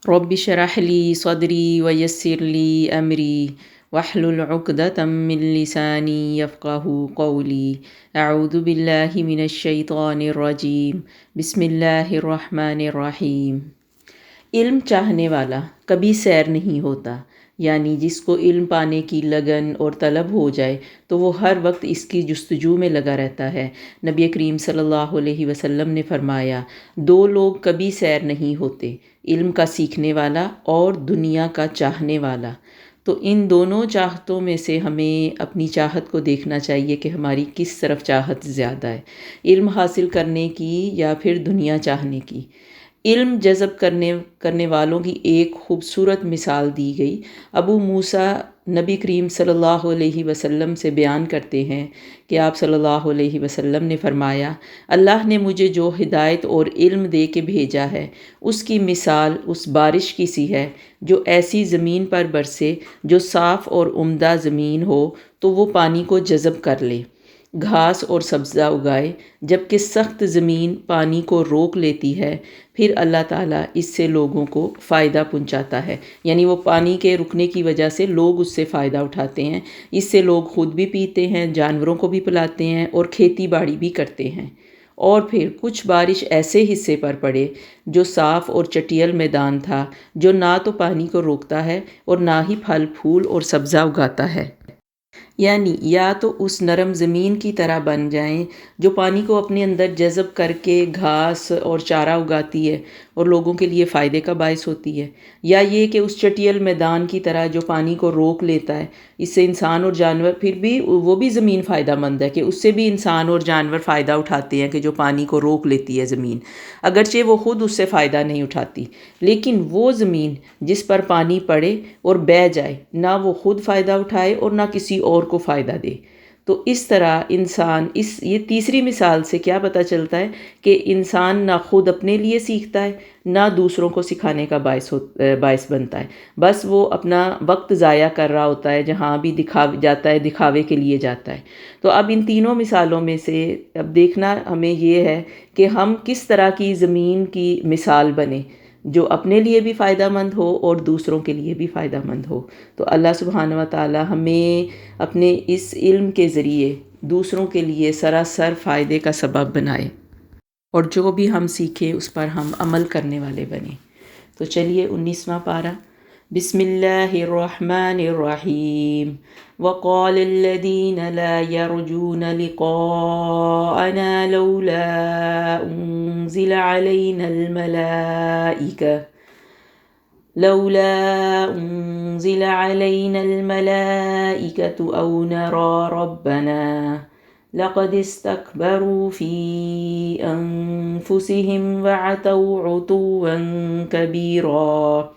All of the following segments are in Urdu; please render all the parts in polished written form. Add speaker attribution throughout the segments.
Speaker 1: رب اشرح لی صدری ویسر لی امری واحلل عقدۃ من لسانی یفقہوا قولی اعوذ باللہ من الشیطان الرجیم بسم اللہ الرحمن الرحیم۔ علم چاہنے والا کبھی سیر نہیں ہوتا، یعنی جس کو علم پانے کی لگن اور طلب ہو جائے تو وہ ہر وقت اس کی جستجو میں لگا رہتا ہے۔ نبی کریم صلی اللہ علیہ وسلم نے فرمایا، دو لوگ کبھی سیر نہیں ہوتے، علم کا سیکھنے والا اور دنیا کا چاہنے والا۔ تو ان دونوں چاہتوں میں سے ہمیں اپنی چاہت کو دیکھنا چاہیے کہ ہماری کس طرف چاہت زیادہ ہے، علم حاصل کرنے کی یا پھر دنیا چاہنے کی۔ علم جذب کرنے والوں کی ایک خوبصورت مثال دی گئی۔ ابو موسیٰ نبی کریم صلی اللہ علیہ وسلم سے بیان کرتے ہیں کہ آپ صلی اللہ علیہ وسلم نے فرمایا، اللہ نے مجھے جو ہدایت اور علم دے کے بھیجا ہے اس کی مثال اس بارش کی سی ہے جو ایسی زمین پر برسے جو صاف اور عمدہ زمین ہو تو وہ پانی کو جذب کر لے، گھاس اور سبزہ اگائے، جبکہ سخت زمین پانی کو روک لیتی ہے، پھر اللہ تعالیٰ اس سے لوگوں کو فائدہ پہنچاتا ہے۔ یعنی وہ پانی کے رکنے کی وجہ سے لوگ اس سے فائدہ اٹھاتے ہیں، اس سے لوگ خود بھی پیتے ہیں، جانوروں کو بھی پلاتے ہیں اور کھیتی باڑی بھی کرتے ہیں۔ اور پھر کچھ بارش ایسے حصے پر پڑے جو صاف اور چٹیل میدان تھا، جو نہ تو پانی کو روکتا ہے اور نہ ہی پھل پھول اور سبزہ اگاتا ہے۔ یعنی یا تو اس نرم زمین کی طرح بن جائیں جو پانی کو اپنے اندر جذب کر کے گھاس اور چارہ اگاتی ہے اور لوگوں کے لیے فائدے کا باعث ہوتی ہے، یا یہ کہ اس چٹیل میدان کی طرح جو پانی کو روک لیتا ہے، اس سے انسان اور جانور، پھر بھی وہ بھی زمین فائدہ مند ہے کہ اس سے بھی انسان اور جانور فائدہ اٹھاتے ہیں کہ جو پانی کو روک لیتی ہے زمین، اگرچہ وہ خود اس سے فائدہ نہیں اٹھاتی۔ لیکن وہ زمین جس پر پانی پڑے اور بہہ جائے، نہ وہ خود فائدہ اٹھائے اور نہ کسی اور کو فائدہ دے۔ تو اس طرح انسان یہ تیسری مثال سے کیا پتہ چلتا ہے کہ انسان نہ خود اپنے لیے سیکھتا ہے نہ دوسروں کو سکھانے کا باعث بنتا ہے، بس وہ اپنا وقت ضائع کر رہا ہوتا ہے، جہاں بھی جاتا ہے دکھاوے کے لیے جاتا ہے۔ تو اب ان تینوں مثالوں میں سے اب دیکھنا ہمیں یہ ہے کہ ہم کس طرح کی زمین کی مثال بنیں جو اپنے لیے بھی فائدہ مند ہو اور دوسروں کے لیے بھی فائدہ مند ہو۔ تو اللہ سبحانہ و تعالی ہمیں اپنے اس علم کے ذریعے دوسروں کے لیے سراسر فائدے کا سبب بنائے، اور جو بھی ہم سیکھیں اس پر ہم عمل کرنے والے بنیں۔ تو چلیے 19واں پارہ۔ بسم اللہ الرحمن الرحیم۔ وقال الذین لا یرجون لقاءنا لولا انزل علینا الملائکة او نرى ربنا لقد استكبروا في انفسهم وعتوا عتوا كبيرا۔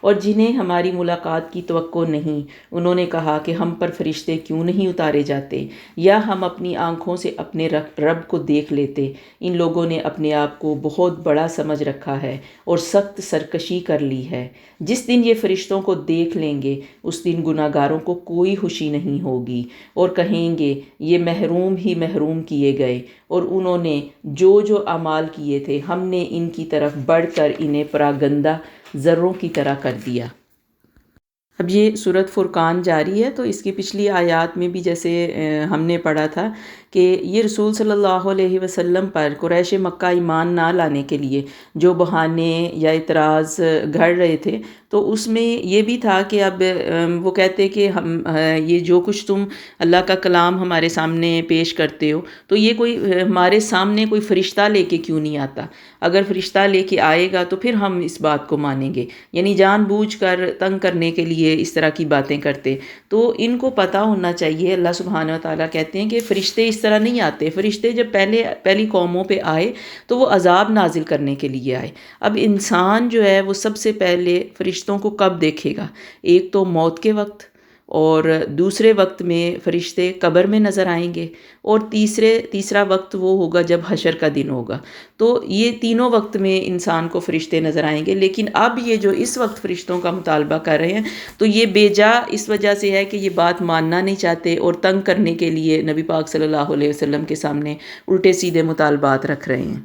Speaker 1: اور جنہیں ہماری ملاقات کی توقع نہیں، انہوں نے کہا کہ ہم پر فرشتے کیوں نہیں اتارے جاتے یا ہم اپنی آنکھوں سے اپنے رب کو دیکھ لیتے۔ ان لوگوں نے اپنے آپ کو بہت بڑا سمجھ رکھا ہے اور سخت سرکشی کر لی ہے۔ جس دن یہ فرشتوں کو دیکھ لیں گے اس دن گناہگاروں کو کوئی خوشی نہیں ہوگی، اور کہیں گے یہ محروم ہی محروم کیے گئے، اور انہوں نے جو اعمال کیے تھے ہم نے ان کی طرف بڑھ کر انہیں پراگندہ ذروں کی طرح کر دیا۔ اب یہ سورۃ فرقان جاری ہے، تو اس کی پچھلی آیات میں بھی جیسے ہم نے پڑھا تھا کہ یہ رسول صلی اللہ علیہ وسلم پر قریش مکہ ایمان نہ لانے کے لیے جو بہانے یا اعتراض گھڑ رہے تھے، تو اس میں یہ بھی تھا کہ اب وہ کہتے کہ ہم یہ جو کچھ تم اللہ کا کلام ہمارے سامنے پیش کرتے ہو، تو یہ کوئی ہمارے سامنے کوئی فرشتہ لے کے کیوں نہیں آتا؟ اگر فرشتہ لے کے آئے گا تو پھر ہم اس بات کو مانیں گے۔ یعنی جان بوجھ کر تنگ کرنے کے لیے اس طرح کی باتیں کرتے۔ تو ان کو پتہ ہونا چاہیے، اللہ سبحانہ و تعالیٰ کہتے ہیں کہ فرشتے اس طرح نہیں آتے۔ فرشتے جب پہلی قوموں پہ آئے تو وہ عذاب نازل کرنے کے لیے آئے۔ اب انسان جو ہے وہ سب سے پہلے فرشتوں کو کب دیکھے گا؟ ایک تو موت کے وقت، اور دوسرے وقت میں فرشتے قبر میں نظر آئیں گے، اور تیسرا وقت وہ ہوگا جب حشر کا دن ہوگا۔ تو یہ تینوں وقت میں انسان کو فرشتے نظر آئیں گے، لیکن اب یہ جو اس وقت فرشتوں کا مطالبہ کر رہے ہیں تو یہ بے جا اس وجہ سے ہے کہ یہ بات ماننا نہیں چاہتے اور تنگ کرنے کے لیے نبی پاک صلی اللہ علیہ وسلم کے سامنے الٹے سیدھے مطالبات رکھ رہے ہیں۔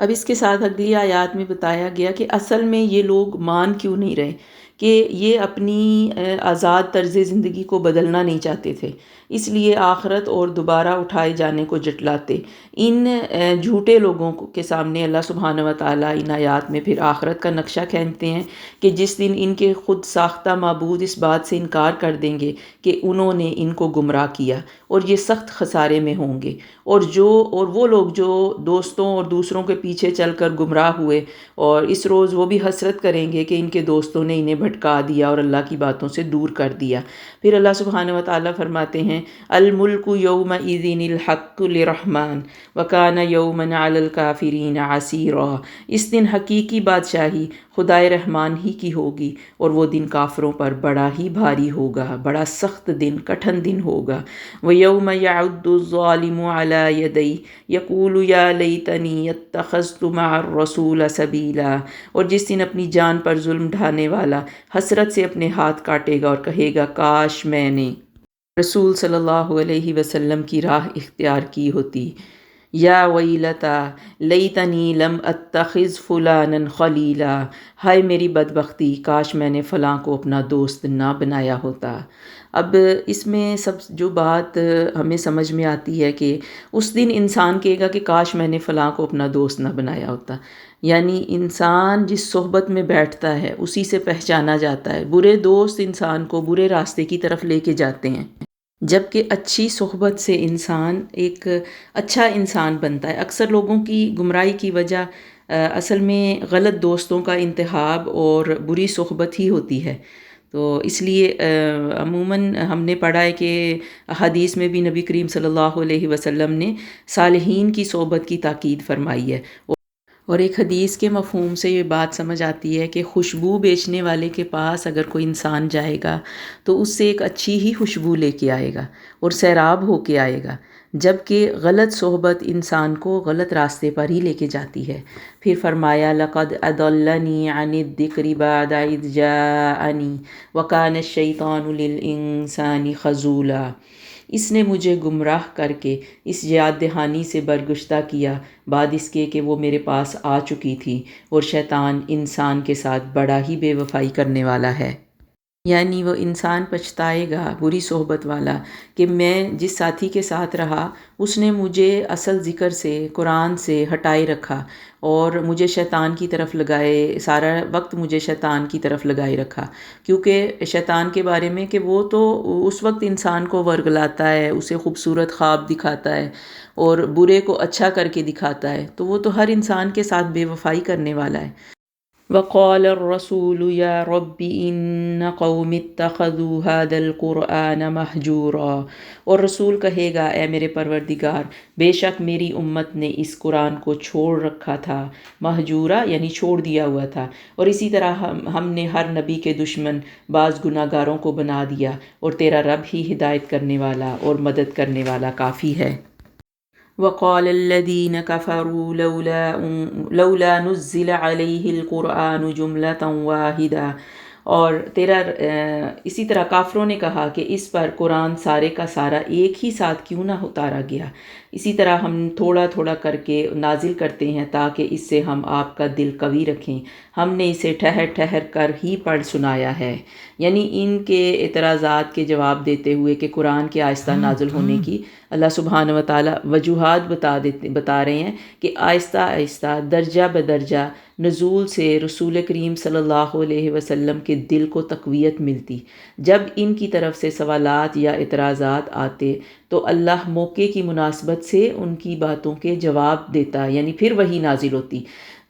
Speaker 1: اب اس کے ساتھ اگلی آیات میں بتایا گیا کہ اصل میں یہ لوگ مان کیوں نہیں رہے، کہ یہ اپنی آزاد طرز زندگی کو بدلنا نہیں چاہتے تھے، اس لیے آخرت اور دوبارہ اٹھائے جانے کو جٹلاتے۔ ان جھوٹے لوگوں کے سامنے اللہ سبحانہ و تعالیٰ ان آیات میں پھر آخرت کا نقشہ کھینچتے ہیں کہ جس دن ان کے خود ساختہ معبود اس بات سے انکار کر دیں گے کہ انہوں نے ان کو گمراہ کیا، اور یہ سخت خسارے میں ہوں گے۔ اور وہ لوگ جو دوستوں اور دوسروں کے پیچھے چل کر گمراہ ہوئے، اور اس روز وہ بھی حسرت کریں گے کہ ان کے دوستوں نے انہیں بھٹکا دیا اور اللہ کی باتوں سے دور کر دیا۔ پھر اللہ سبحانہ و تعالیٰ فرماتے ہیں الملک یومئذ الحق للرحمن وکان یوما علی الکافرین عسیرا۔ اس دن حقیقی بادشاہی خدائے رحمان ہی کی ہوگی، اور وہ دن کافروں پر بڑا ہی بھاری ہوگا، بڑا سخت دن، کٹھن دن ہوگا۔ وَيَوْمَ يَعُضُّ الظَّالِمُ عَلَى يَدَيْهِ يَقُولُ يَا لَيْتَنِي اتَّخَذْتُ مَعَ الرَّسُولِ سَبِيلًا۔ اور جس دن اپنی جان پر ظلم ڈھانے والا حسرت سے اپنے ہاتھ کاٹے گا اور کہے گا کاش میں نے رسول صلی اللہ علیہ وسلم کی راہ اختیار کی ہوتی۔ یا ویلتا لیتنی لم اتخذ فلانا خلیلا۔ ہائے میری بدبختی، کاش میں نے فلاں کو اپنا دوست نہ بنایا ہوتا۔ اب اس میں سب جو بات ہمیں سمجھ میں آتی ہے کہ اس دن انسان کہے گا کہ کاش میں نے فلاں کو اپنا دوست نہ بنایا ہوتا، یعنی انسان جس صحبت میں بیٹھتا ہے اسی سے پہچانا جاتا ہے۔ برے دوست انسان کو برے راستے کی طرف لے کے جاتے ہیں، جبکہ اچھی صحبت سے انسان ایک اچھا انسان بنتا ہے۔ اکثر لوگوں کی گمراہی کی وجہ اصل میں غلط دوستوں کا انتخاب اور بری صحبت ہی ہوتی ہے۔ تو اس لیے عموماً ہم نے پڑھا ہے کہ حدیث میں بھی نبی کریم صلی اللہ علیہ وسلم نے صالحین کی صحبت کی تاکید فرمائی ہے، اور ایک حدیث کے مفہوم سے یہ بات سمجھ آتی ہے کہ خوشبو بیچنے والے کے پاس اگر کوئی انسان جائے گا تو اس سے ایک اچھی ہی خوشبو لے کے آئے گا اور سیراب ہو کے آئے گا، جبکہ غلط صحبت انسان کو غلط راستے پر ہی لے کے جاتی ہے۔ پھر فرمایا لَقَدْ أَضَلَّنِي عَنِ الذِّكْرِ بَعْدَ إِذْ جَاءَنِي وَكَانَ الشَّيْطَانُ لِلْإِنسَانِ خَذُولًا۔ اس نے مجھے گمراہ کر کے اس یاد دہانی سے برگشتہ کیا بعد اس کے کہ وہ میرے پاس آ چکی تھی، اور شیطان انسان کے ساتھ بڑا ہی بے وفائی کرنے والا ہے۔ یعنی وہ انسان پچھتائے گا، بری صحبت والا، کہ میں جس ساتھی کے ساتھ رہا اس نے مجھے اصل ذکر سے، قرآن سے ہٹائے رکھا، اور مجھے شیطان کی طرف لگائے، سارا وقت مجھے شیطان کی طرف لگائے رکھا۔ کیونکہ شیطان کے بارے میں کہ وہ تو اس وقت انسان کو ورگلاتا ہے، اسے خوبصورت خواب دکھاتا ہے اور برے کو اچھا کر کے دکھاتا ہے، تو وہ تو ہر انسان کے ساتھ بے وفائی کرنے والا ہے۔ وقال الرسول یا رب ان قوم اتخذوا هذا القرآن مہجورا۔ اور رسول کہے گا اے میرے پروردگار، بے شک میری امت نے اس قرآن کو چھوڑ رکھا تھا، مہجورا یعنی چھوڑ دیا ہوا تھا، اور اسی طرح ہم نے ہر نبی کے دشمن بعض گناہ گاروں کو بنا دیا، اور تیرا رب ہی ہدایت کرنے والا اور مدد کرنے والا کافی ہے۔ وقال الذين كفروا لولا نزل عليه القرآن جملة واحدة۔ اور اسی طرح کافروں نے کہا کہ اس پر قرآن سارے کا سارا ایک ہی ساتھ کیوں نہ اتارا گیا، اسی طرح ہم تھوڑا تھوڑا کر کے نازل کرتے ہیں تاکہ اس سے ہم آپ کا دل قوی رکھیں، ہم نے اسے ٹھہر ٹھہر کر ہی پڑھ سنایا ہے۔ یعنی ان کے اعتراضات کے جواب دیتے ہوئے کہ قرآن کے آہستہ نازل ہونے کی اللہ سبحانہ و تعالیٰ وجوہات بتا رہے ہیں کہ آہستہ آہستہ درجہ بدرجہ نزول سے رسول کریم صلی اللہ علیہ وسلم کے دل کو تقویت ملتی۔ جب ان کی طرف سے سوالات یا اعتراضات آتے تو اللہ موقع کی مناسبت سے ان کی باتوں کے جواب دیتا، یعنی پھر وہی نازل ہوتی۔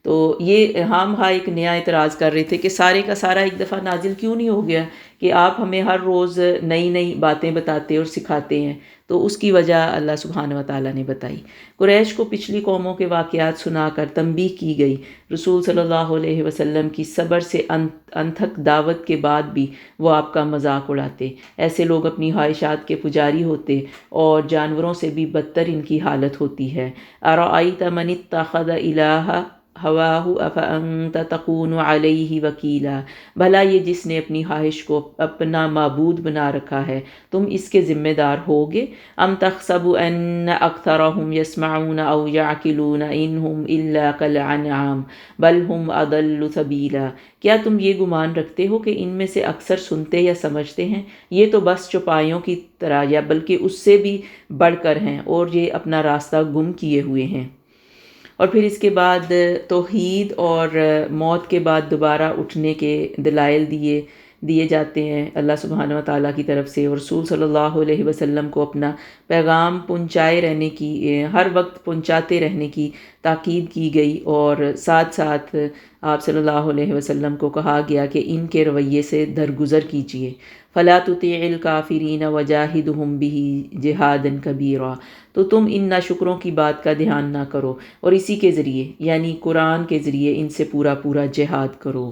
Speaker 1: تو یہ ہم ایک نیا اعتراض کر رہے تھے کہ سارے کا سارا ایک دفعہ نازل کیوں نہیں ہو گیا، کہ آپ ہمیں ہر روز نئی نئی باتیں بتاتے اور سکھاتے ہیں۔ تو اس کی وجہ اللہ سبحانہ و تعالیٰ نے بتائی۔ قریش کو پچھلی قوموں کے واقعات سنا کر تنبیہ کی گئی۔ رسول صلی اللہ علیہ وسلم کی صبر سے انتھک دعوت کے بعد بھی وہ آپ کا مذاق اڑاتے۔ ایسے لوگ اپنی خواہشات کے پجاری ہوتے اور جانوروں سے بھی بدتر ان کی حالت ہوتی ہے۔ ارأیت من اتخذ الہہ ہواہ افانت تکون علیہ وکیلا، بھلا یہ جس نے اپنی خواہش کو اپنا معبود بنا رکھا ہے تم اس کے ذمہ دار ہوگے؟ ام تحسب ان اکثرهم یسمعون او یعقلون ان هم الا کالانعام بل هم اضل سبیلا، کیا تم یہ گمان رکھتے ہو کہ ان میں سے اکثر سنتے یا سمجھتے ہیں؟ یہ تو بس چوپایوں کی طرح یا بلکہ اس سے بھی بڑھ کر ہیں، اور یہ اپنا راستہ گم کیے ہوئے ہیں۔ اور پھر اس کے بعد توحید اور موت کے بعد دوبارہ اٹھنے کے دلائل دیے جاتے ہیں اللہ سبحانہ و تعالیٰ کی طرف سے، اور رسول صلی اللہ علیہ وسلم کو اپنا پیغام پہنچائے رہنے کی، ہر وقت پہنچاتے رہنے کی تاکید کی گئی، اور ساتھ ساتھ آپ صلی اللہ علیہ وسلم کو کہا گیا کہ ان کے رویے سے درگزر کیجیے۔ فلا تطیع الکافرین وجاہدہم بہ جہادا کبیرا، تو تم ان ناشکروں کی بات کا دھیان نہ کرو اور اسی کے ذریعے یعنی قرآن کے ذریعے ان سے پورا پورا جہاد کرو۔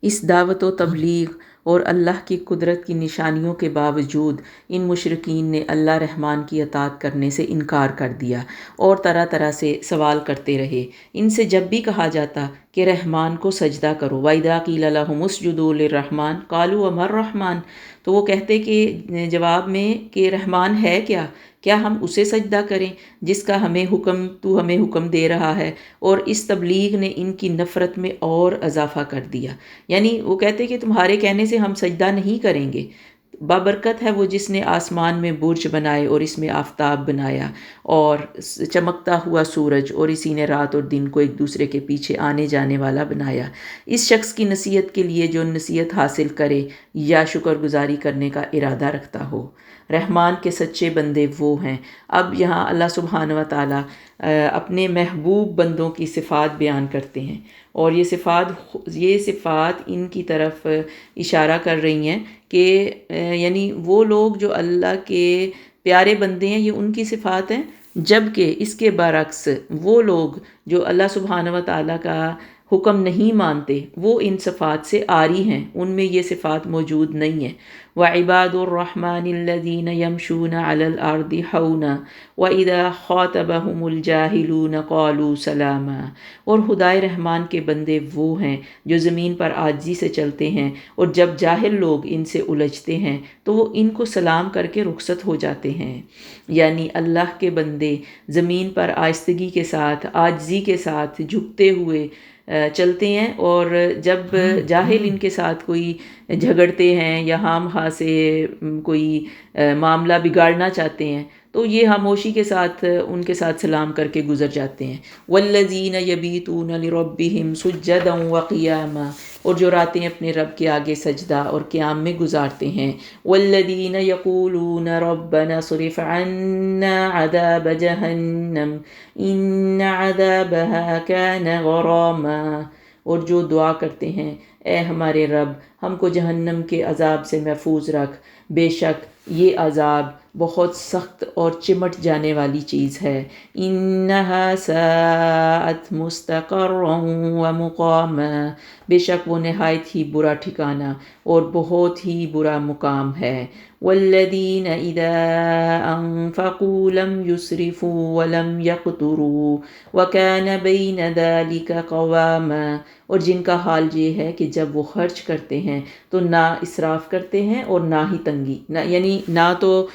Speaker 1: اس دعوت و تبلیغ اور اللہ کی قدرت کی نشانیوں کے باوجود ان مشرکین نے اللہ رحمان کی اطاعت کرنے سے انکار کر دیا اور طرح طرح سے سوال کرتے رہے۔ ان سے جب بھی کہا جاتا کہ رحمان کو سجدہ کرو، وَإِذَا قِيلَ لَهُمُ اسْجُدُوا لِلرَّحْمَنِ قَالُوا وَمَا الرَّحْمَنُ، تو وہ کہتے کہ جواب میں کہ رحمان ہے کیا ہم اسے سجدہ کریں جس کا تو ہمیں حکم دے رہا ہے؟ اور اس تبلیغ نے ان کی نفرت میں اور اضافہ کر دیا، یعنی وہ کہتے کہ تمہارے کہنے سے ہم سجدہ نہیں کریں گے، بابرکت ہے وہ جس نے آسمان میں برج بنائے اور اس میں آفتاب بنایا اور چمکتا ہوا سورج، اور اسی نے رات اور دن کو ایک دوسرے کے پیچھے آنے جانے والا بنایا۔ اس شخص کی نصیحت کے لیے جو نصیحت حاصل کرے یا شکر گزاری کرنے کا ارادہ رکھتا ہو۔ رحمان کے سچے بندے وہ ہیں۔ اب یہاں اللہ سبحانہ و تعالیٰ اپنے محبوب بندوں کی صفات بیان کرتے ہیں، اور یہ صفات ان کی طرف اشارہ کر رہی ہیں کہ یعنی وہ لوگ جو اللہ کے پیارے بندے ہیں یہ ان کی صفات ہیں، جبکہ اس کے برعکس وہ لوگ جو اللہ سبحانہ و تعالیٰ کا حکم نہیں مانتے وہ ان صفات سے عاری ہیں، ان میں یہ صفات موجود نہیں ہیں۔ وَعِبَادُ الرَّحْمَنِ الَّذِينَ يَمْشُونَ عَلَى الْأَرْضِ هَوْنًا وَإِذَا خَاطَبَهُمُ الْجَاهِلُونَ قَالُوا سَلَامًا، اور خدائے رحمان کے بندے وہ ہیں جو زمین پر عاجزی سے چلتے ہیں، اور جب جاہل لوگ ان سے الجھتے ہیں تو وہ ان کو سلام کر کے رخصت ہو جاتے ہیں۔ یعنی اللہ کے بندے زمین پر آہستگی کے ساتھ، عاجزی کے ساتھ جھکتے ہوئے چلتے ہیں، اور جب جاہل ان کے ساتھ کوئی جھگڑتے ہیں یا خام خواہ سے کوئی معاملہ بگاڑنا چاہتے ہیں تو یہ خاموشی کے ساتھ ان کے ساتھ سلام کر کے گزر جاتے ہیں۔ والذین یبیتون لربہم سجدا وقیاما، اور جو راتیں اپنے رب کے آگے سجدہ اور قیام میں گزارتے ہیں۔ والذین یقولون ربنا اصرف عنا عذاب جہنم ان عذابها کان غراما، اور جو دعا کرتے ہیں اے ہمارے رب ہم کو جہنم کے عذاب سے محفوظ رکھ، بے شک یہ عذاب بہت سخت اور چمٹ جانے والی چیز ہے۔ انہا ساءت مستقرا ومقاما، بے شک وہ نہایت ہی برا ٹھکانہ اور بہت ہی برا مقام ہے۔ والذین اذا انفقوا لم يسرفوا ولم يقتروا وكان بین ذلك قواما، اور جن کا حال یہ ہے کہ جب وہ خرچ کرتے ہیں تو نہ اسراف کرتے ہیں اور نہ ہی تنگی، یعنی نہ تو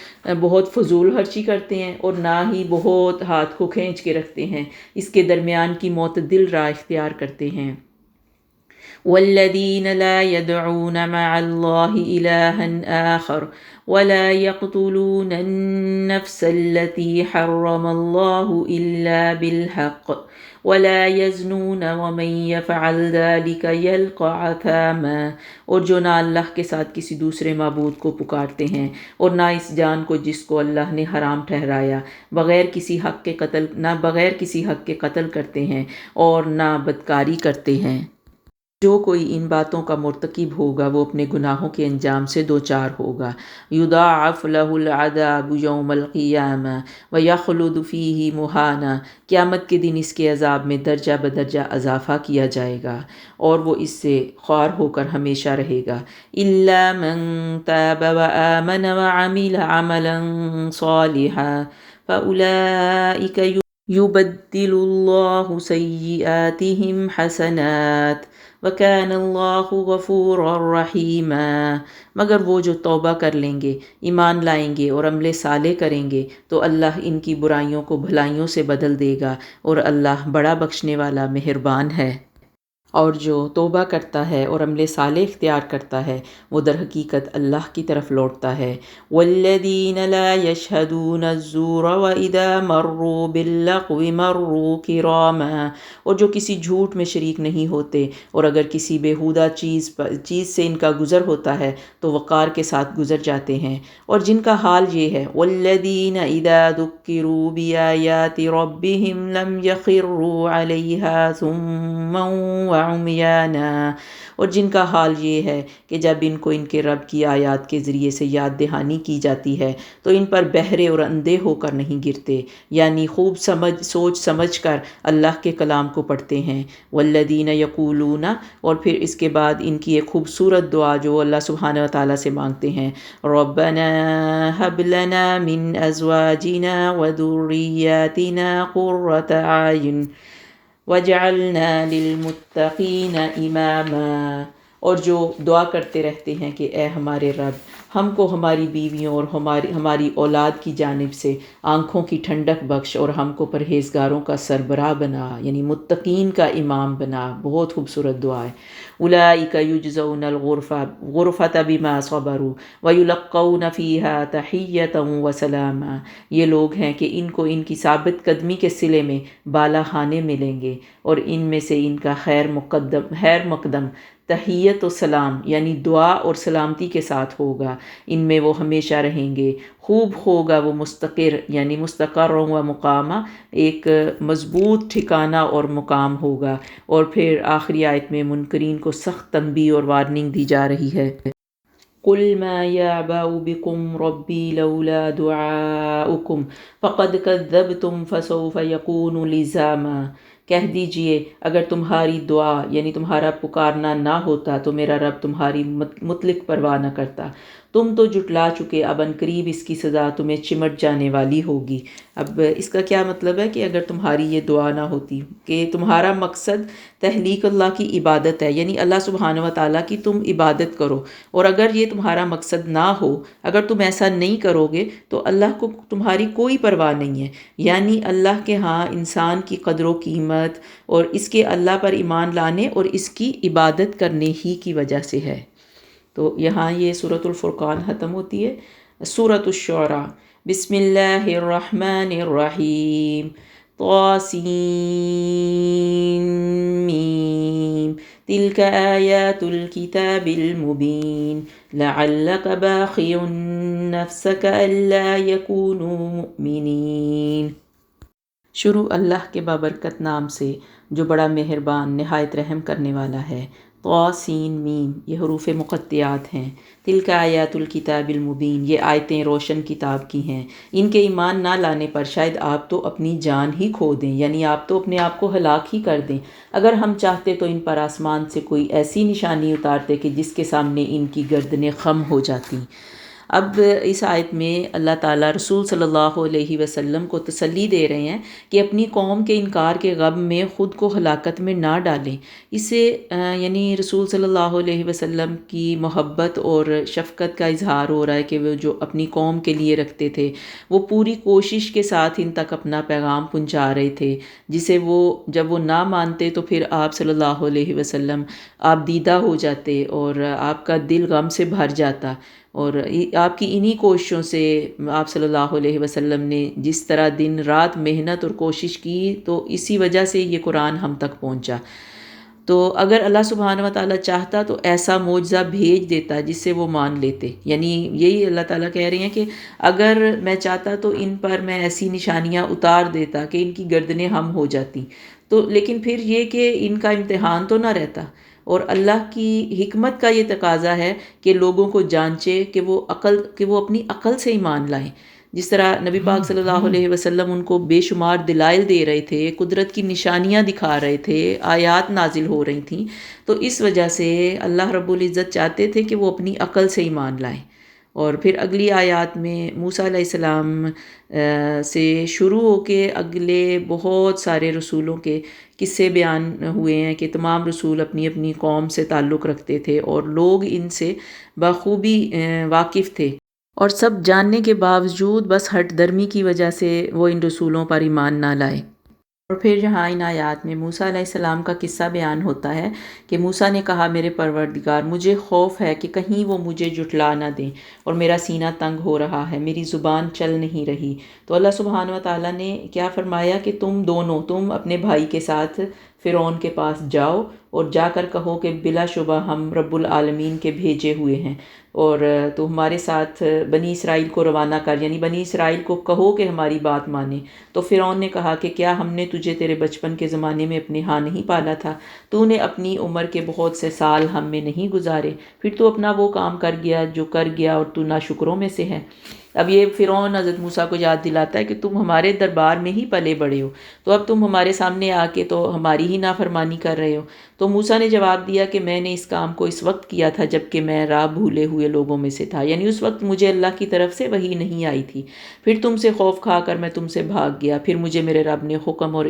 Speaker 1: بہت فضول خرچی کرتے ہیں اور نہ ہی بہت ہاتھ کو کھینچ کے رکھتے ہیں، اس کے درمیان کی معتدل راہ اختیار کرتے ہیں۔ والذین لا يدعون مع اللہ الہا آخر ولا يقتلون النفس التي حرم اللہ الا بالحق ولا يزنون ومن يفعل ذلك يلقى عثاما، اور جو نہ اللہ کے ساتھ کسی دوسرے معبود کو پکارتے ہیں اور نہ اس جان کو جس کو اللہ نے حرام ٹھہرایا بغیر کسی حق کے قتل کرتے ہیں اور نہ بدکاری کرتے ہیں۔ جو کوئی ان باتوں کا مرتکب ہوگا وہ اپنے گناہوں کے انجام سے دوچار ہوگا۔ یضاعف له العذاب یوم القیامہ ویخلد فیہ مہانا، قیامت کے دن اس کے عذاب میں درجہ بدرجہ اضافہ کیا جائے گا اور وہ اس سے خوار ہو کر ہمیشہ رہے گا۔ الا من تاب وآمن وعمل عملا صالحا فاولئک يبدل الله سيئاتهم حسنات وكان الله غفورا رحیما۔ مگر وہ جو توبہ کر لیں گے، ایمان لائیں گے اور عمل صالح کریں گے تو اللہ ان کی برائیوں کو بھلائیوں سے بدل دے گا، اور اللہ بڑا بخشنے والا مہربان ہے۔ اور جو توبہ کرتا ہے اور عمل صالح اختیار کرتا ہے وہ در حقیقت اللہ کی طرف لوٹتا ہے۔ والذین لا یشہدون الزور واذا مروا باللغو مروا کراما۔ اور جو کسی جھوٹ میں شریک نہیں ہوتے اور اگر کسی بیہودہ چیز سے ان کا گزر ہوتا ہے تو وقار کے ساتھ گزر جاتے ہیں۔ اور جن کا حال یہ ہے والذین اذا ذکروا بآیات ربهم لم یخروا علیہا صما وعمیانا۔ اور جن کا حال یہ ہے کہ جب ان کو ان کے رب کی آیات کے ذریعے سے یاد دہانی کی جاتی ہے تو ان پر بہرے اور اندھے ہو کر نہیں گرتے، یعنی خوب سوچ سمجھ کر اللہ کے کلام کو پڑھتے ہیں۔ والذین یقولون، اور پھر اس کے بعد ان کی ایک خوبصورت دعا جو اللہ سبحانہ و تعالیٰ سے مانگتے ہیں، ربنا هب لنا من ازواجنا وذریاتنا قرۃ اعین وَجَعَلْنَا لِلْمُتَّقِينَ إِمَامًا۔ اور جو دعا کرتے رہتے ہیں کہ اے ہمارے رب، ہم کو ہماری بیویوں اور ہماری اولاد کی جانب سے آنکھوں کی ٹھنڈک بخش اور ہم کو پرہیزگاروں کا سربراہ بنا، یعنی متقین کا امام بنا۔ بہت خوبصورت دعا ہے۔ اولئک یجزون الغرفۃ بما صبروا ویلقون فیہا تحیۃ وسلاما۔ یہ لوگ ہیں کہ ان کو ان کی ثابت قدمی کے صلے میں بالا خانے ملیں گے، اور ان میں سے ان کا خیر مقدم تحیت و سلام یعنی دعا اور سلامتی کے ساتھ ہوگا، ان میں وہ ہمیشہ رہیں گے۔ خوب ہوگا وہ مستقر یعنی مستقر و مقامہ، ایک مضبوط ٹھکانہ اور مقام ہوگا۔ اور پھر آخری آیت میں منکرین کو سخت تنبیہ اور وارننگ دی جا رہی ہے۔ قُلْ مَا يَعْبَأُ بِكُمْ رَبِّي لَوْلَا دُعَاؤُكُمْ فَقَدْ كَذَّبْتُمْ فَسَوْفَ يَكُونُ لِزَامًا۔ کہہ دیجئے اگر تمہاری دعا یعنی تمہارا پکارنا نہ ہوتا تو میرا رب تمہاری مطلق پرواہ نہ کرتا۔ تم تو جھٹلا چکے، اب عنقریب اس کی سزا تمہیں چمٹ جانے والی ہوگی۔ اب اس کا کیا مطلب ہے کہ اگر تمہاری یہ دعا نہ ہوتی کہ تمہارا مقصد تخلیق اللہ کی عبادت ہے، یعنی اللہ سبحانہ و تعالیٰ کی تم عبادت کرو، اور اگر یہ تمہارا مقصد نہ ہو، اگر تم ایسا نہیں کرو گے تو اللہ کو تمہاری کوئی پرواہ نہیں ہے۔ یعنی اللہ کے ہاں انسان کی قدر و قیمت اور اس کے اللہ پر ایمان لانے اور اس کی عبادت کرنے ہی کی وجہ سے ہے۔ تو یہاں یہ سورۃ الفرقان ختم ہوتی ہے۔ سورۃ الشعراء، بسم اللہ الرحمن الرحیم، طاسین میم، تلک آیات الکتاب المبین، لعلک باخع نفسک الا یکونوا مؤمنین۔ شروع اللہ کے بابرکت نام سے جو بڑا مہربان نہایت رحم کرنے والا ہے۔ طاسین میم، یہ حروف مقطعات ہیں۔ تلک آیات الکتاب المبین، یہ آیتیں روشن کتاب کی ہیں۔ ان کے ایمان نہ لانے پر شاید آپ تو اپنی جان ہی کھو دیں، یعنی آپ تو اپنے آپ کو ہلاک ہی کر دیں۔ اگر ہم چاہتے تو ان پر آسمان سے کوئی ایسی نشانی اتارتے کہ جس کے سامنے ان کی گردنیں خم ہو جاتی۔ اب اس آیت میں اللہ تعالیٰ رسول صلی اللہ علیہ وسلم کو تسلی دے رہے ہیں کہ اپنی قوم کے انکار کے غم میں خود کو ہلاکت میں نہ ڈالیں۔ اس سے یعنی رسول صلی اللہ علیہ وسلم کی محبت اور شفقت کا اظہار ہو رہا ہے کہ وہ جو اپنی قوم کے لیے رکھتے تھے وہ پوری کوشش کے ساتھ ان تک اپنا پیغام پہنچا رہے تھے، جسے وہ جب وہ نہ مانتے تو پھر آپ صلی اللہ علیہ وسلم آپ دیدہ ہو جاتے اور آپ کا دل غم سے بھر جاتا۔ اور آپ کی انہی کوششوں سے آپ صلی اللہ علیہ وسلم نے جس طرح دن رات محنت اور کوشش کی تو اسی وجہ سے یہ قرآن ہم تک پہنچا۔ تو اگر اللہ سبحانہ و تعالیٰ چاہتا تو ایسا معجزہ بھیج دیتا جس سے وہ مان لیتے، یعنی یہی اللہ تعالیٰ کہہ رہے ہیں کہ اگر میں چاہتا تو ان پر میں ایسی نشانیاں اتار دیتا کہ ان کی گردنیں ہم ہو جاتی، تو لیکن پھر یہ کہ ان کا امتحان تو نہ رہتا۔ اور اللہ کی حکمت کا یہ تقاضا ہے کہ لوگوں کو جانچے کہ وہ اپنی عقل سے ایمان لائیں۔ جس طرح نبی پاک صلی اللہ علیہ وسلم ان کو بے شمار دلائل دے رہے تھے، قدرت کی نشانیاں دکھا رہے تھے، آیات نازل ہو رہی تھیں، تو اس وجہ سے اللہ رب العزت چاہتے تھے کہ وہ اپنی عقل سے ایمان لائیں۔ اور پھر اگلی آیات میں موسیٰ علیہ السلام سے شروع ہو کے اگلے بہت سارے رسولوں کے قصے بیان ہوئے ہیں کہ تمام رسول اپنی اپنی قوم سے تعلق رکھتے تھے اور لوگ ان سے بخوبی واقف تھے، اور سب جاننے کے باوجود بس ہٹ درمی کی وجہ سے وہ ان رسولوں پر ایمان نہ لائے۔ اور پھر یہاں ان آیات میں موسیٰ علیہ السلام کا قصہ بیان ہوتا ہے کہ موسیٰ نے کہا میرے پروردگار مجھے خوف ہے کہ کہیں وہ مجھے جھٹلا نہ دیں، اور میرا سینہ تنگ ہو رہا ہے، میری زبان چل نہیں رہی۔ تو اللہ سبحانہ و تعالیٰ نے کیا فرمایا کہ تم اپنے بھائی کے ساتھ فرعون کے پاس جاؤ اور جا کر کہو کہ بلا شبہ ہم رب العالمین کے بھیجے ہوئے ہیں، اور تو ہمارے ساتھ بنی اسرائیل کو روانہ کر، یعنی بنی اسرائیل کو کہو کہ ہماری بات مانے۔ تو فرعون نے کہا کہ کیا ہم نے تجھے تیرے بچپن کے زمانے میں اپنے ہاں نہیں پالا تھا؟ تو نے اپنی عمر کے بہت سے سال ہم میں نہیں گزارے، پھر تو اپنا وہ کام کر گیا جو کر گیا، اور تو ناشکروں میں سے ہے۔ اب یہ فرعون حضرت موسیٰ کو یاد دلاتا ہے کہ تم ہمارے دربار میں ہی پلے بڑے ہو، تو اب تم ہمارے سامنے آ کے تو ہماری ہی نافرمانی کر رہے ہو۔ تو موسیٰ نے جواب دیا کہ میں نے اس کام کو اس وقت کیا تھا جب کہ میں راہ بھولے ہوئے لوگوں میں سے تھا، یعنی اس وقت مجھے اللہ کی طرف سے وحی نہیں آئی تھی۔ پھر تم سے خوف کھا کر میں تم سے بھاگ گیا، پھر مجھے میرے رب نے حکم اور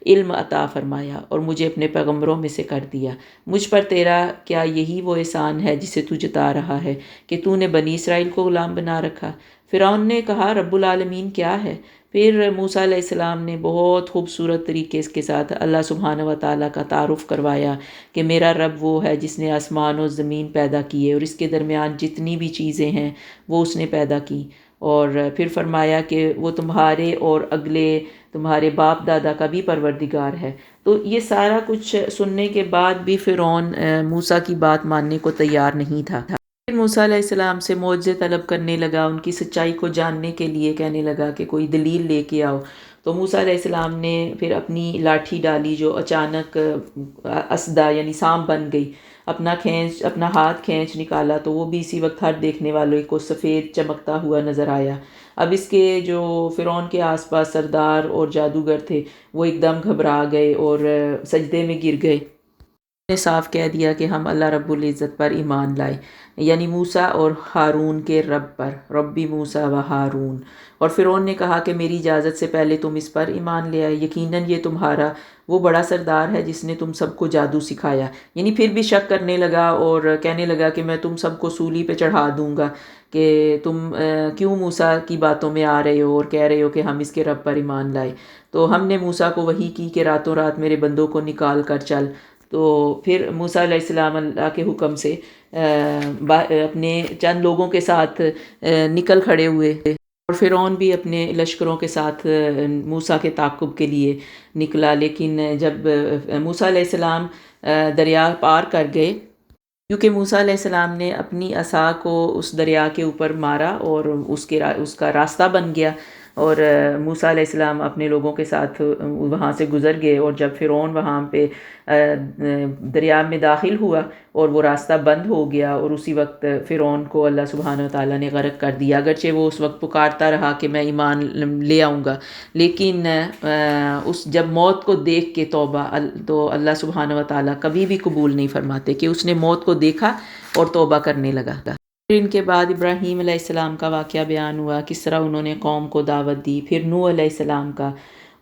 Speaker 1: علم عطا فرمایا اور مجھے اپنے پیغمبروں میں سے کر دیا۔ مجھ پر تیرا کیا یہی وہ احسان ہے جسے تو جتا رہا ہے کہ تو نے بنی اسرائیل کو غلام بنا رکھا؟ فرعون نے کہا رب العالمین کیا ہے؟ پھر موسیٰ علیہ السلام نے بہت خوبصورت طریقے کے ساتھ اللہ سبحانہ و تعالیٰ کا تعارف کروایا کہ میرا رب وہ ہے جس نے آسمان و زمین پیدا کیے اور اس کے درمیان جتنی بھی چیزیں ہیں وہ اس نے پیدا کی، اور پھر فرمایا کہ وہ تمہارے اور اگلے تمہارے باپ دادا کا بھی پروردگار ہے۔ تو یہ سارا کچھ سننے کے بعد بھی فرعون موسیٰ کی بات ماننے کو تیار نہیں تھا۔ پھر موسیٰ علیہ السلام سے معجزے طلب کرنے لگا، ان کی سچائی کو جاننے کے لیے کہنے لگا کہ کوئی دلیل لے کے آؤ۔ تو موسیٰ علیہ السلام نے پھر اپنی لاٹھی ڈالی جو اچانک اسدہ یعنی سانپ بن گئی، اپنا ہاتھ کھینچ نکالا تو وہ بھی اسی وقت ہر دیکھنے والے کو سفید چمکتا ہوا نظر آیا۔ اب اس کے جو فرعون کے آس پاس سردار اور جادوگر تھے وہ ایک دم گھبرا گئے اور سجدے میں گر گئے، نے صاف کہہ دیا کہ ہم اللہ رب العزت پر ایمان لائے، یعنی موسیٰ اور ہارون کے رب پر، ربی موسیٰ و ہارون۔ اور فرعون نے کہا کہ میری اجازت سے پہلے تم اس پر ایمان لے آئے، یقیناً یہ تمہارا وہ بڑا سردار ہے جس نے تم سب کو جادو سکھایا۔ یعنی پھر بھی شک کرنے لگا اور کہنے لگا کہ میں تم سب کو سولی پہ چڑھا دوں گا کہ تم کیوں موسیٰ کی باتوں میں آ رہے ہو اور کہہ رہے ہو کہ ہم اس کے رب پر ایمان لائے۔ تو ہم نے موسیٰ کو وحی کی کہ راتوں رات میرے بندوں کو نکال کر چل۔ تو پھر موسیٰ علیہ السلام اللہ کے حکم سے اپنے چند لوگوں کے ساتھ نکل کھڑے ہوئے، اور فرعون بھی اپنے لشکروں کے ساتھ موسیٰ کے تعاقب کے لیے نکلا، لیکن جب موسیٰ علیہ السلام دریا پار کر گئے، کیونکہ موسیٰ علیہ السلام نے اپنی عصا کو اس دریا کے اوپر مارا اور اس کا راستہ بن گیا، اور موسیٰ علیہ السلام اپنے لوگوں کے ساتھ وہاں سے گزر گئے، اور جب فرعون وہاں پہ دریا میں داخل ہوا اور وہ راستہ بند ہو گیا، اور اسی وقت فرعون کو اللہ سبحانہ و تعالیٰ نے غرق کر دیا، اگرچہ وہ اس وقت پکارتا رہا کہ میں ایمان لے آؤں گا، لیکن جب موت کو دیکھ کے توبہ، تو اللہ سبحانہ و تعالیٰ کبھی بھی قبول نہیں فرماتے کہ اس نے موت کو دیکھا اور توبہ کرنے لگا۔ پھر ان کے بعد ابراہیم علیہ السلام کا واقعہ بیان ہوا، کس طرح انہوں نے قوم کو دعوت دی۔ پھر نوح علیہ السلام کا،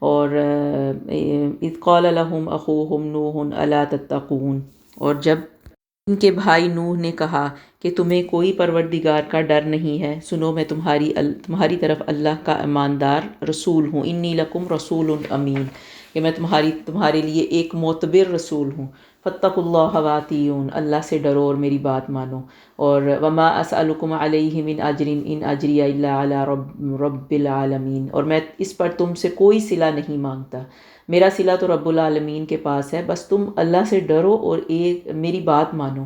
Speaker 1: اور اذ قال لهم اخوهم نوح الا تتقون، اور جب ان کے بھائی نوح نے کہا کہ تمہیں کوئی پروردگار کا ڈر نہیں ہے، سنو میں تمہاری طرف اللہ کا ایماندار رسول ہوں، انی لکم رسول امین، کہ میں تمہارے لیے ایک معتبر رسول ہوں۔ فاتقوا اللہ واتیون، اللہ سے ڈرو اور میری بات مانو۔ اور وما اسألکم علیہ من اجر ان اجری الا علی رب العالمین، اور میں اس پر تم سے کوئی صلہ نہیں مانگتا، میرا صلہ تو رب العالمین کے پاس ہے، بس تم اللہ سے ڈرو اور میری بات مانو۔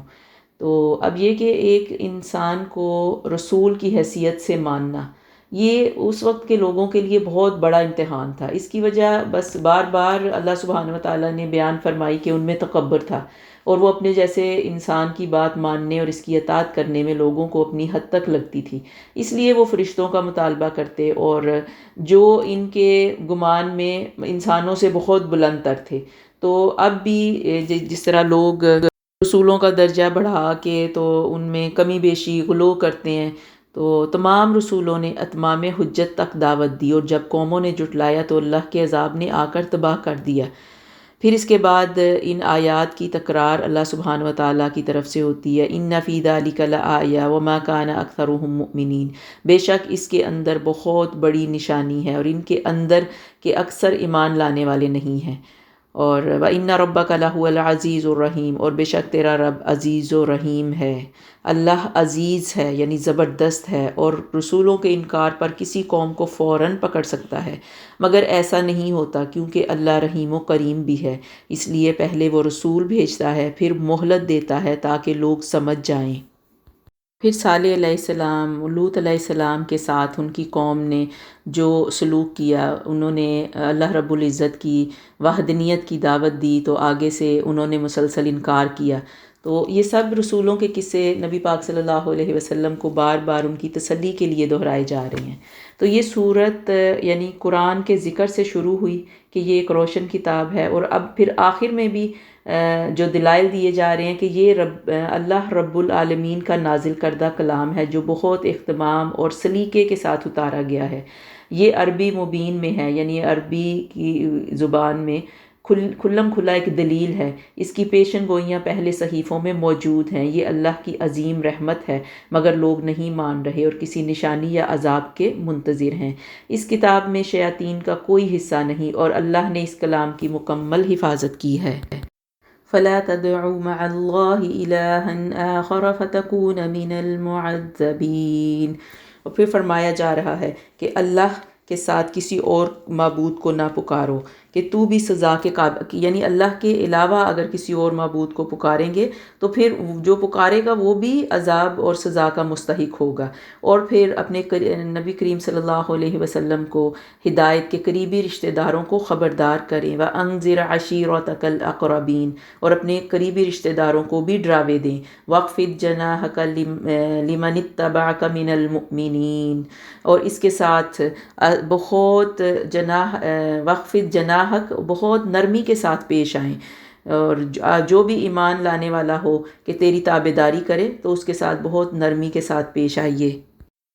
Speaker 1: تو اب یہ کہ ایک انسان کو رسول کی حیثیت سے ماننا، یہ اس وقت کے لوگوں کے لیے بہت بڑا امتحان تھا۔ اس کی وجہ بس بار بار اللہ سبحانہ و تعالیٰ نے بیان فرمائی کہ ان میں تکبر تھا، اور وہ اپنے جیسے انسان کی بات ماننے اور اس کی اطاعت کرنے میں لوگوں کو اپنی حد تک لگتی تھی، اس لیے وہ فرشتوں کا مطالبہ کرتے، اور جو ان کے گمان میں انسانوں سے بہت بلند تر تھے۔ تو اب بھی جس طرح لوگ رسولوں کا درجہ بڑھا کے تو ان میں کمی بیشی غلو کرتے ہیں، تو تمام رسولوں نے اتمام حجت تک دعوت دی، اور جب قوموں نے جھٹلایا تو اللہ کے عذاب نے آ کر تباہ کر دیا۔ پھر اس کے بعد ان آیات کی تکرار اللہ سبحانہ و تعالیٰ کی طرف سے ہوتی ہے، ان فی ذلک لآیہ وما کان اکثرهم مؤمنین، بے شک اس کے اندر بہت بڑی نشانی ہے، اور ان کے اندر کہ اکثر ایمان لانے والے نہیں ہیں۔ اور وَإِنَّ رَبَّكَ لَهُوَ الْعَزِيزُ الرَّحِيمُ، اور بے شک تیرا رب عزیز و رحیم ہے۔ اللہ عزیز ہے یعنی زبردست ہے، اور رسولوں کے انکار پر کسی قوم کو فوراً پکڑ سکتا ہے، مگر ایسا نہیں ہوتا کیونکہ اللہ رحیم و کریم بھی ہے، اس لیے پہلے وہ رسول بھیجتا ہے، پھر مہلت دیتا ہے تاکہ لوگ سمجھ جائیں۔ پھر صالح علیہ السلام، لوط علیہ السلام کے ساتھ ان کی قوم نے جو سلوک کیا، انہوں نے اللہ رب العزت کی وحدانیت کی دعوت دی تو آگے سے انہوں نے مسلسل انکار کیا۔ تو یہ سب رسولوں کے قصے نبی پاک صلی اللہ علیہ وسلم کو بار بار ان کی تسلی کے لیے دہرائے جا رہے ہیں۔ تو یہ صورت یعنی قرآن کے ذکر سے شروع ہوئی کہ یہ ایک روشن کتاب ہے، اور اب پھر آخر میں بھی جو دلائل دیے جا رہے ہیں کہ یہ اللہ رب العالمین کا نازل کردہ کلام ہے جو بہت اہتمام اور سلیقے کے ساتھ اتارا گیا ہے۔ یہ عربی مبین میں ہے، یعنی عربی کی زبان میں کھلم کھلا ایک دلیل ہے، اس کی پیشن گوئیاں پہلے صحیفوں میں موجود ہیں۔ یہ اللہ کی عظیم رحمت ہے، مگر لوگ نہیں مان رہے اور کسی نشانی یا عذاب کے منتظر ہیں۔ اس کتاب میں شیاطین کا کوئی حصہ نہیں، اور اللہ نے اس کلام کی مکمل حفاظت کی ہے۔ فَلَا تَدْعُوا مَعَ اللَّهِ إِلَٰهًا آخَرَ فَتَكُونَ مِنَ الْمُعَذَّبِينَ۔ اور پھر فرمایا جا رہا ہے کہ اللہ کے ساتھ کسی اور معبود کو نہ پکارو کہ تو بھی سزا کے قابل، یعنی اللہ کے علاوہ اگر کسی اور معبود کو پکاریں گے تو پھر جو پکارے گا وہ بھی عذاب اور سزا کا مستحق ہوگا۔ اور پھر اپنے نبی کریم صلی اللہ علیہ وسلم کو ہدایت کے قریبی رشتہ داروں کو خبردار کریں، وَأَنذِرْ عَشِيرَتَكَ الْأَقْرَبِينَ، اور اپنے قریبی رشتہ داروں کو بھی ڈراوے دیں، وَاخْفِضْ جَنَاحَكَ لِمَنِ اتَّبَعَكَ مِنَ الْمُؤْمِنِينَ، اور اس کے ساتھ بہت وَاخْفِضْ جناحک، بہت نرمی کے ساتھ پیش آئیں، اور جو بھی ایمان لانے والا ہو کہ تیری تابعداری کرے تو اس کے ساتھ بہت نرمی کے ساتھ پیش آئیے۔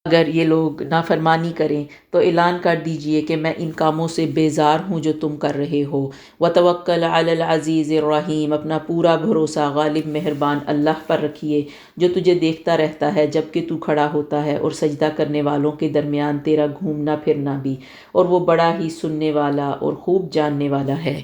Speaker 1: اگر یہ لوگ نافرمانی کریں تو اعلان کر دیجئے کہ میں ان کاموں سے بیزار ہوں جو تم کر رہے ہو۔ وَتَوَكَّلْ عَلَى الْعَزِيزِ الرَّحِيمِ، اپنا پورا بھروسہ غالب مہربان اللہ پر رکھیے جو تجھے دیکھتا رہتا ہے جب کہ تو کھڑا ہوتا ہے، اور سجدہ کرنے والوں کے درمیان تیرا گھومنا پھرنا بھی، اور وہ بڑا ہی سننے والا اور خوب جاننے والا ہے۔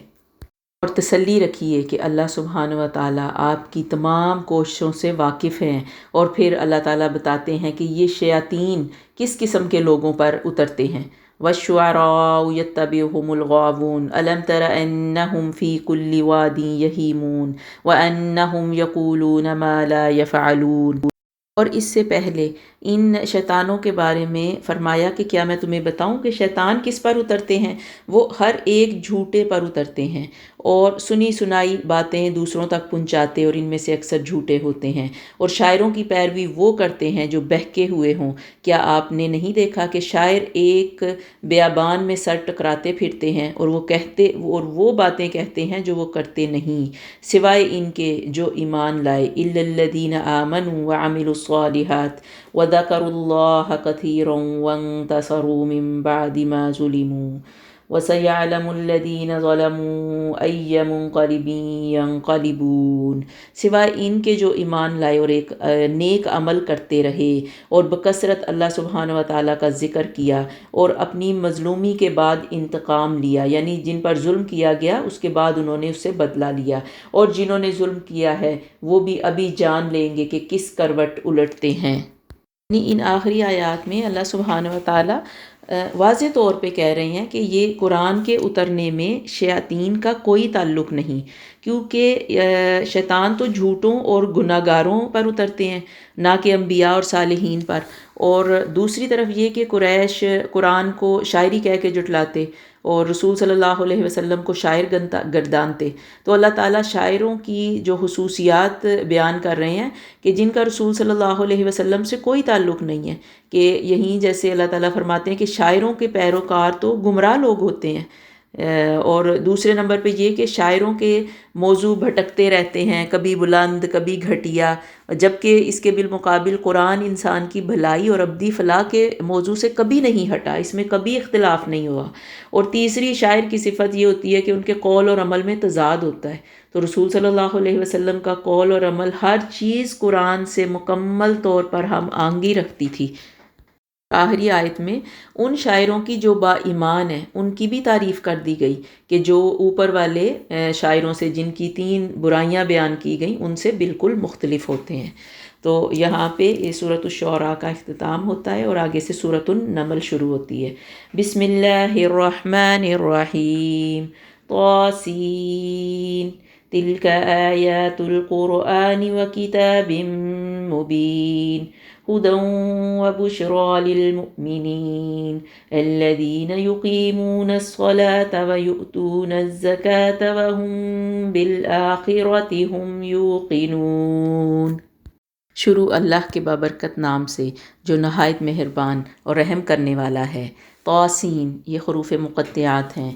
Speaker 1: اور تسلی رکھیے کہ اللہ سبحانہ و تعالیٰ آپ کی تمام کوششوں سے واقف ہیں۔ اور پھر اللہ تعالیٰ بتاتے ہیں کہ یہ شیاطین کس قسم کے لوگوں پر اترتے ہیں۔ وَالشُّعَرَاءُ يَتَّبِعُهُمُ الْغَاوُونَ أَلَمْ تَرَ أَنَّهُمْ فِي كُلِّ وَادٍ يَهِيمُونَ وَأَنَّهُمْ يَقُولُونَ مَا لَا يَفْعَلُونَ۔ اور اس سے پہلے ان شیطانوں کے بارے میں فرمایا کہ کیا میں تمہیں بتاؤں کہ شیطان کس پر اترتے ہیں؟ وہ ہر ایک جھوٹے پر اترتے ہیں، اور سنی سنائی باتیں دوسروں تک پہنچاتے، اور ان میں سے اکثر جھوٹے ہوتے ہیں، اور شاعروں کی پیروی وہ کرتے ہیں جو بہکے ہوئے ہوں۔ کیا آپ نے نہیں دیکھا کہ شاعر ایک بیابان میں سر ٹکراتے پھرتے ہیں، اور وہ باتیں کہتے ہیں جو وہ کرتے نہیں، سوائے ان کے جو ایمان لائے، إِلَّا الَّذِينَ آمَنُوا وَعَمِلُوا الصَّالِحَاتِ وَذَكَرُوا اللَّهَ كَثِيرًا وَانتَصَرُوا مِن بَعْدِ مَا ظُلِمُوا وَسَيَعْلَمُ الَّذِينَ ظَلَمُوا أَيَّ مُنقَلِبٍ يَنقَلِبُونَ، سوائے ان کے جو ایمان لائے اور ایک نیک عمل کرتے رہے، اور بکثرت اللہ سبحانہ و تعالیٰ کا ذکر کیا، اور اپنی مظلومی کے بعد انتقام لیا، یعنی جن پر ظلم کیا گیا اس کے بعد انہوں نے اس سے بدلہ لیا، اور جنہوں نے ظلم کیا ہے وہ بھی ابھی جان لیں گے کہ کس کروٹ الٹتے ہیں۔ یعنی ان آخری آیات میں اللہ سبحانہ و تعالیٰ واضح طور پہ کہہ رہے ہیں کہ یہ قرآن کے اترنے میں شیاطین کا کوئی تعلق نہیں، کیونکہ شیطان تو جھوٹوں اور گناہ گاروں پر اترتے ہیں، نہ کہ انبیاء اور صالحین پر۔ اور دوسری طرف یہ کہ قریش قرآن کو شاعری کہہ کے جھٹلاتے اور رسول صلی اللہ علیہ وسلم کو شاعر گردانتے، تو اللہ تعالیٰ شاعروں کی جو خصوصیات بیان کر رہے ہیں کہ جن کا رسول صلی اللہ علیہ وسلم سے کوئی تعلق نہیں ہے، کہ یہیں جیسے اللہ تعالیٰ فرماتے ہیں کہ شاعروں کے پیروکار تو گمراہ لوگ ہوتے ہیں، اور دوسرے نمبر پہ یہ کہ شاعروں کے موضوع بھٹکتے رہتے ہیں، کبھی بلند کبھی گھٹیا، جبکہ اس کے بالمقابل قرآن انسان کی بھلائی اور ابدی فلاح کے موضوع سے کبھی نہیں ہٹا، اس میں کبھی اختلاف نہیں ہوا۔ اور تیسری شاعر کی صفت یہ ہوتی ہے کہ ان کے قول اور عمل میں تضاد ہوتا ہے، تو رسول صلی اللہ علیہ وسلم کا قول اور عمل ہر چیز قرآن سے مکمل طور پر ہم آہنگی رکھتی تھی۔ آخری آیت میں ان شاعروں کی جو با ایمان ہیں ان کی بھی تعریف کر دی گئی کہ جو اوپر والے شاعروں سے جن کی 3 برائیاں بیان کی گئیں ان سے بالکل مختلف ہوتے ہیں۔ تو یہاں پہ یہ سورۃ الشعراء کا اختتام ہوتا ہے اور آگے سے سورۃ النمل شروع ہوتی ہے۔ بسم اللہ الرحمن الرحیم، طاسین، تلک آیات القرآن وکتاب مبین، هدى وبشرى للمؤمنين الذين يقيمون الصلاة ويؤتون الزكاة وهم بالآخرة هم يوقنون۔ شروع اللہ کے بابرکت نام سے جو نہایت مہربان اور رحم کرنے والا ہے۔ طاسین، یہ حروف مقطعات ہیں۔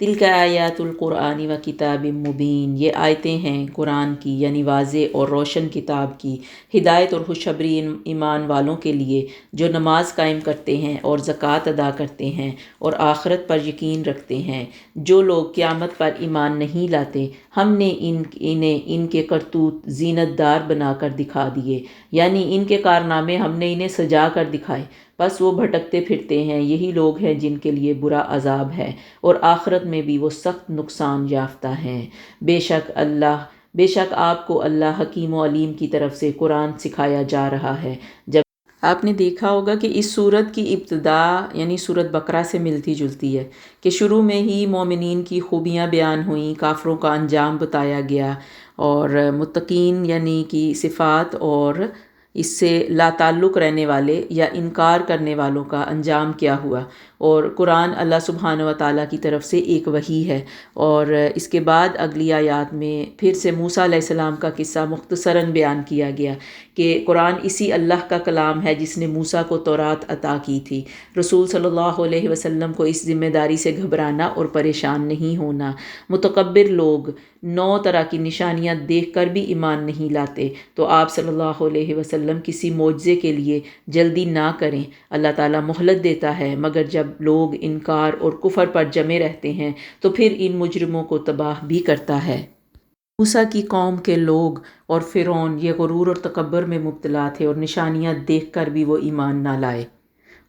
Speaker 1: تلک آیات القرآن و کتاب مبین، یہ آیتیں ہیں قرآن کی یعنی واضح اور روشن کتاب کی، ہدایت اور خوشخبری ایمان والوں کے لیے جو نماز قائم کرتے ہیں اور زکوٰۃ ادا کرتے ہیں اور آخرت پر یقین رکھتے ہیں۔ جو لوگ قیامت پر ایمان نہیں لاتے ہم نے انہیں ان کے کرتوت زینت دار بنا کر دکھا دیے، یعنی ان کے کارنامے ہم نے انہیں سجا کر دکھائے، بس وہ بھٹکتے پھرتے ہیں۔ یہی لوگ ہیں جن کے لیے برا عذاب ہے اور آخرت میں بھی وہ سخت نقصان یافتہ ہیں۔ بے شک آپ کو اللہ حکیم و علیم کی طرف سے قرآن سکھایا جا رہا ہے۔ جب آپ نے دیکھا ہوگا کہ اس سورت کی ابتدا یعنی سورت بقرہ سے ملتی جلتی ہے کہ شروع میں ہی مومنین کی خوبیاں بیان ہوئیں، کافروں کا انجام بتایا گیا اور متقین یعنی کہ صفات اور اس سے لا تعلق رہنے والے یا انکار کرنے والوں کا انجام کیا ہوا۔ اور قرآن اللہ سبحانہ و تعالیٰ کی طرف سے ایک وحی ہے۔ اور اس کے بعد اگلی آیات میں پھر سے موسیٰ علیہ السلام کا قصہ مختصراً بیان کیا گیا کہ قرآن اسی اللہ کا کلام ہے جس نے موسیٰ کو تورات عطا کی تھی۔ رسول صلی اللہ علیہ وسلم کو اس ذمہ داری سے گھبرانا اور پریشان نہیں ہونا۔ متکبر لوگ 9 طرح کی نشانیاں دیکھ کر بھی ایمان نہیں لاتے، تو آپ صلی اللہ علیہ وسلم کسی معجزے کے لیے جلدی نہ کریں۔ اللہ تعالیٰ مہلت دیتا ہے، مگر جب لوگ انکار اور کفر پر جمے رہتے ہیں تو پھر ان مجرموں کو تباہ بھی کرتا ہے۔ موسیٰ کی قوم کے لوگ اور فرعون یہ غرور اور تکبر میں مبتلا تھے اور نشانیاں دیکھ کر بھی وہ ایمان نہ لائے،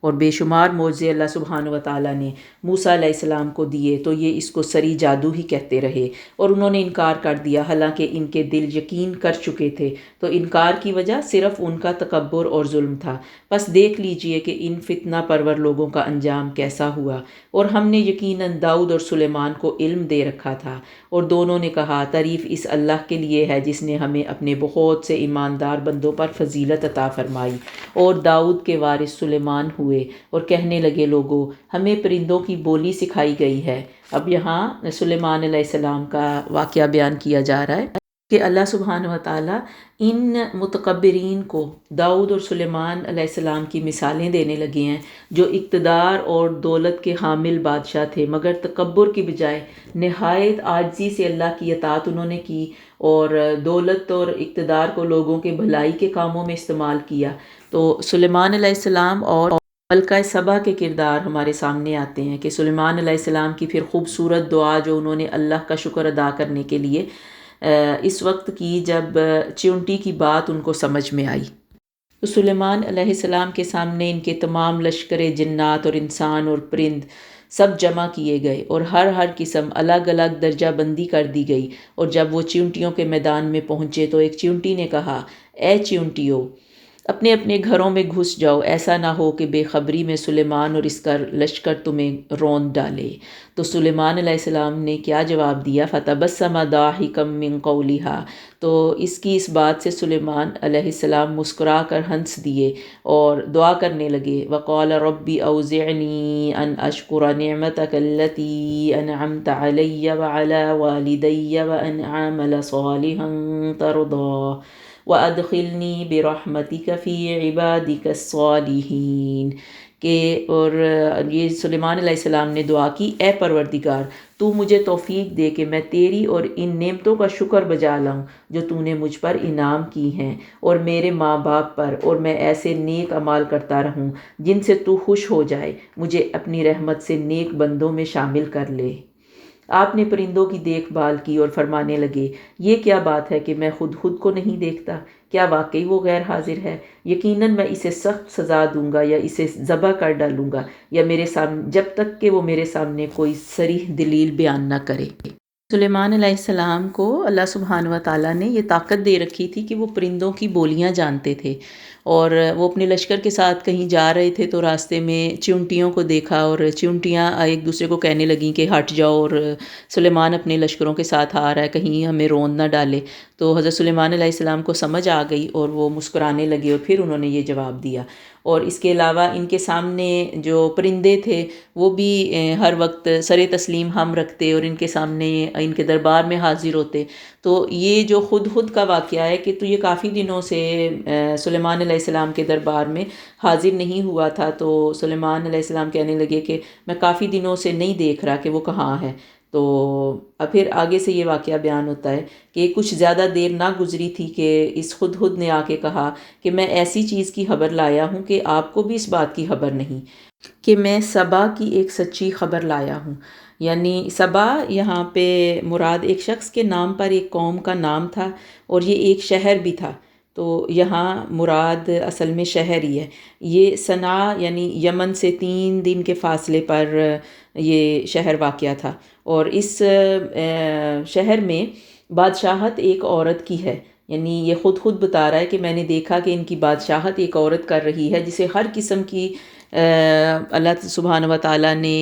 Speaker 1: اور بے شمار معجزے اللہ سبحانہ و تعالیٰ نے موسیٰ علیہ السلام کو دیے تو یہ اس کو سری جادو ہی کہتے رہے اور انہوں نے انکار کر دیا، حالانکہ ان کے دل یقین کر چکے تھے۔ تو انکار کی وجہ صرف ان کا تکبر اور ظلم تھا۔ بس دیکھ لیجئے کہ ان فتنہ پرور لوگوں کا انجام کیسا ہوا۔ اور ہم نے یقیناً داؤد اور سلیمان کو علم دے رکھا تھا، اور دونوں نے کہا تعریف اس اللہ کے لیے ہے جس نے ہمیں اپنے بہت سے ایماندار بندوں پر فضیلت عطا فرمائی۔ اور داؤد کے وارث سلیمان ہوئے اور کہنے لگے لوگوں ہمیں پرندوں کی بولی سکھائی گئی ہے۔ اب یہاں سلیمان علیہ السلام کا واقعہ بیان کیا جا رہا ہے کہ اللہ سبحانہ و تعالیٰ ان متکبرین کو داؤد اور سلیمان علیہ السلام کی مثالیں دینے لگے ہیں جو اقتدار اور دولت کے حامل بادشاہ تھے، مگر تکبر کی بجائے نہایت عاجزی سے اللہ کی اطاعت انہوں نے کی اور دولت اور اقتدار کو لوگوں کے بھلائی کے کاموں میں استعمال کیا۔ تو سلیمان علیہ السلام اور ملکہ سبا کے کردار ہمارے سامنے آتے ہیں کہ سلیمان علیہ السلام کی پھر خوبصورت دعا جو انہوں نے اللہ کا شکر ادا کرنے کے لیے اس وقت کی جب چیونٹی کی بات ان کو سمجھ میں آئی۔ تو سلیمان علیہ السلام کے سامنے ان کے تمام لشکر جنات اور انسان اور پرند سب جمع کیے گئے اور ہر قسم الگ الگ درجہ بندی کر دی گئی۔ اور جب وہ چیونٹیوں کے میدان میں پہنچے تو ایک چیونٹی نے کہا اے چیونٹیوں اپنے اپنے گھروں میں گھس جاؤ، ایسا نہ ہو کہ بے خبری میں سلیمان اور اس کا لشکر تمہیں روند ڈالے۔ تو سلیمان علیہ السلام نے کیا جواب دیا؟ فَتَبَسَّمَ ضَاحِكًا مِّن قَوْلِهَا، تو اس بات سے سلیمان علیہ السلام مسکرا کر ہنس دیے اور دعا کرنے لگے۔ وَقَالَ رَبِّ أَوْزِعْنِي أَنْ أَشْكُرَ نِعْمَتَكَ الَّتِي أَنْعَمْتَ عَلَيَّ وَعَلَى وَالِدَيَّ وَأَنْ أَعْمَلَ صَالِحًا تَرْضَاهُ وَأَدْخِلْنِي بِرَحْمَتِكَ فِي عِبَادِكَ الصَّالِحِينَ۔ اور یہ سلیمان علیہ السلام نے دعا کی، اے پروردگار تو مجھے توفیق دے کہ میں تیری اور ان نعمتوں کا شکر بجا لاؤں جو تو نے مجھ پر انعام کی ہیں، اور میرے ماں باپ پر، اور میں ایسے نیک اعمال کرتا رہوں جن سے تو خوش ہو جائے، مجھے اپنی رحمت سے نیک بندوں میں شامل کر لے۔ آپ نے پرندوں کی دیکھ بھال کی اور فرمانے لگے، یہ کیا بات ہے کہ میں خود کو نہیں دیکھتا؟ کیا واقعی وہ غیر حاضر ہے؟ یقیناً میں اسے سخت سزا دوں گا یا اسے ذبح کر ڈالوں گا، یا میرے سامنے، جب تک کہ وہ میرے سامنے کوئی صریح دلیل بیان نہ کرے۔ سلیمان علیہ السلام کو اللہ سبحانہ و تعالیٰ نے یہ طاقت دے رکھی تھی کہ وہ پرندوں کی بولیاں جانتے تھے، اور وہ اپنے لشکر کے ساتھ کہیں جا رہے تھے تو راستے میں چیونٹیوں کو دیکھا، اور چیونٹیاں ایک دوسرے کو کہنے لگیں کہ ہٹ جاؤ، اور سلیمان اپنے لشکروں کے ساتھ آ رہا ہے، کہیں ہمیں روند نہ ڈالے۔ تو حضرت سلیمان علیہ السلام کو سمجھ آ گئی اور وہ مسکرانے لگے، اور پھر انہوں نے یہ جواب دیا۔ اور اس کے علاوہ ان کے سامنے جو پرندے تھے وہ بھی ہر وقت سر تسلیم ہم رکھتے اور ان کے سامنے، ان کے دربار میں حاضر ہوتے۔ تو یہ جو خود کا واقعہ ہے کہ تو یہ کافی دنوں سے سلیمان علیہ السلام کے دربار میں حاضر نہیں ہوا تھا، تو سلیمان علیہ السلام کہنے لگے کہ میں کافی دنوں سے نہیں دیکھ رہا کہ وہ کہاں ہے۔ تو اب پھر آگے سے یہ واقعہ بیان ہوتا ہے کہ کچھ زیادہ دیر نہ گزری تھی کہ اس خود نے آ کے کہا کہ میں ایسی چیز کی خبر لایا ہوں کہ آپ کو بھی اس بات کی خبر نہیں، کہ میں سبا کی ایک سچی خبر لایا ہوں۔ یعنی سبا یہاں پہ مراد ایک شخص کے نام پر ایک قوم کا نام تھا، اور یہ ایک شہر بھی تھا۔ تو یہاں مراد اصل میں شہر ہی ہے۔ یہ صنعا یعنی یمن سے 3 دن کے فاصلے پر یہ شہر واقع تھا، اور اس شہر میں بادشاہت ایک عورت کی ہے۔ یعنی یہ خود بتا رہا ہے کہ میں نے دیکھا کہ ان کی بادشاہت ایک عورت کر رہی ہے جسے ہر قسم کی اللہ سبحانہ و تعالیٰ نے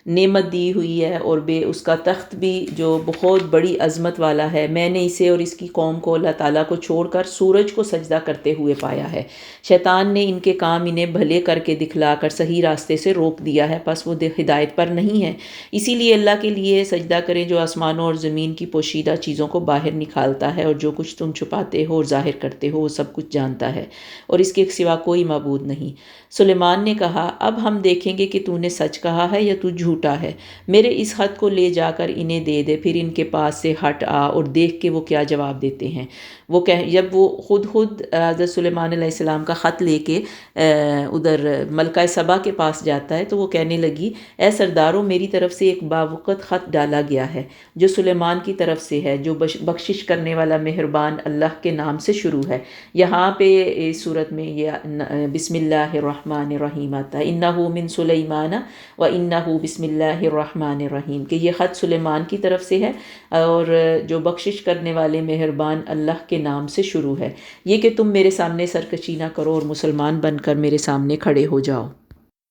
Speaker 1: نعمت دی ہوئی ہے، اور اس کا تخت بھی جو بہت بڑی عظمت والا ہے۔ میں نے اسے اور اس کی قوم کو اللہ تعالیٰ کو چھوڑ کر سورج کو سجدہ کرتے ہوئے پایا ہے۔ شیطان نے ان کے کام انہیں بھلے کر کے دکھلا کر صحیح راستے سے روک دیا ہے، پس وہ ہدایت پر نہیں ہے۔ اسی لیے اللہ کے لیے سجدہ کریں جو آسمانوں اور زمین کی پوشیدہ چیزوں کو باہر نکالتا ہے، اور جو کچھ تم چھپاتے ہو اور ظاہر کرتے ہو وہ سب کچھ جانتا ہے، اور اس کے سوا کوئی معبود نہیں۔ سلیمان نے کہا، اب ہم دیکھیں گے کہ تو نے سچ کہا ہے یا تو جھوٹا ہے۔ میرے اس خط کو لے جا کر انہیں دے دے، پھر ان کے پاس سے ہٹ آ اور دیکھ کہ وہ کیا جواب دیتے ہیں۔ جب وہ خود حضرت سلیمان علیہ السلام کا خط لے کے ادھر ملکہ سبا کے پاس جاتا ہے تو وہ کہنے لگی، اے سرداروں، میری طرف سے ایک باوقت خط ڈالا گیا ہے جو سلیمان کی طرف سے ہے، جو بخشش کرنے والا مہربان اللہ کے نام سے شروع ہے۔ یہاں پہ اس صورت میں یہ بسم اللہ الرحمن الرحیم آتا ہے، انہو من سلیمان و انہو بسم اللہ الرحمن الرحیم، کہ یہ خط سلیمان کی طرف سے ہے اور جو بخشش کرنے والے مہربان اللہ کے نام سے شروع ہے۔ یہ کہ تم میرے سامنے سرکشی نہ کرو اور مسلمان بن کر میرے سامنے کھڑے ہو جاؤ۔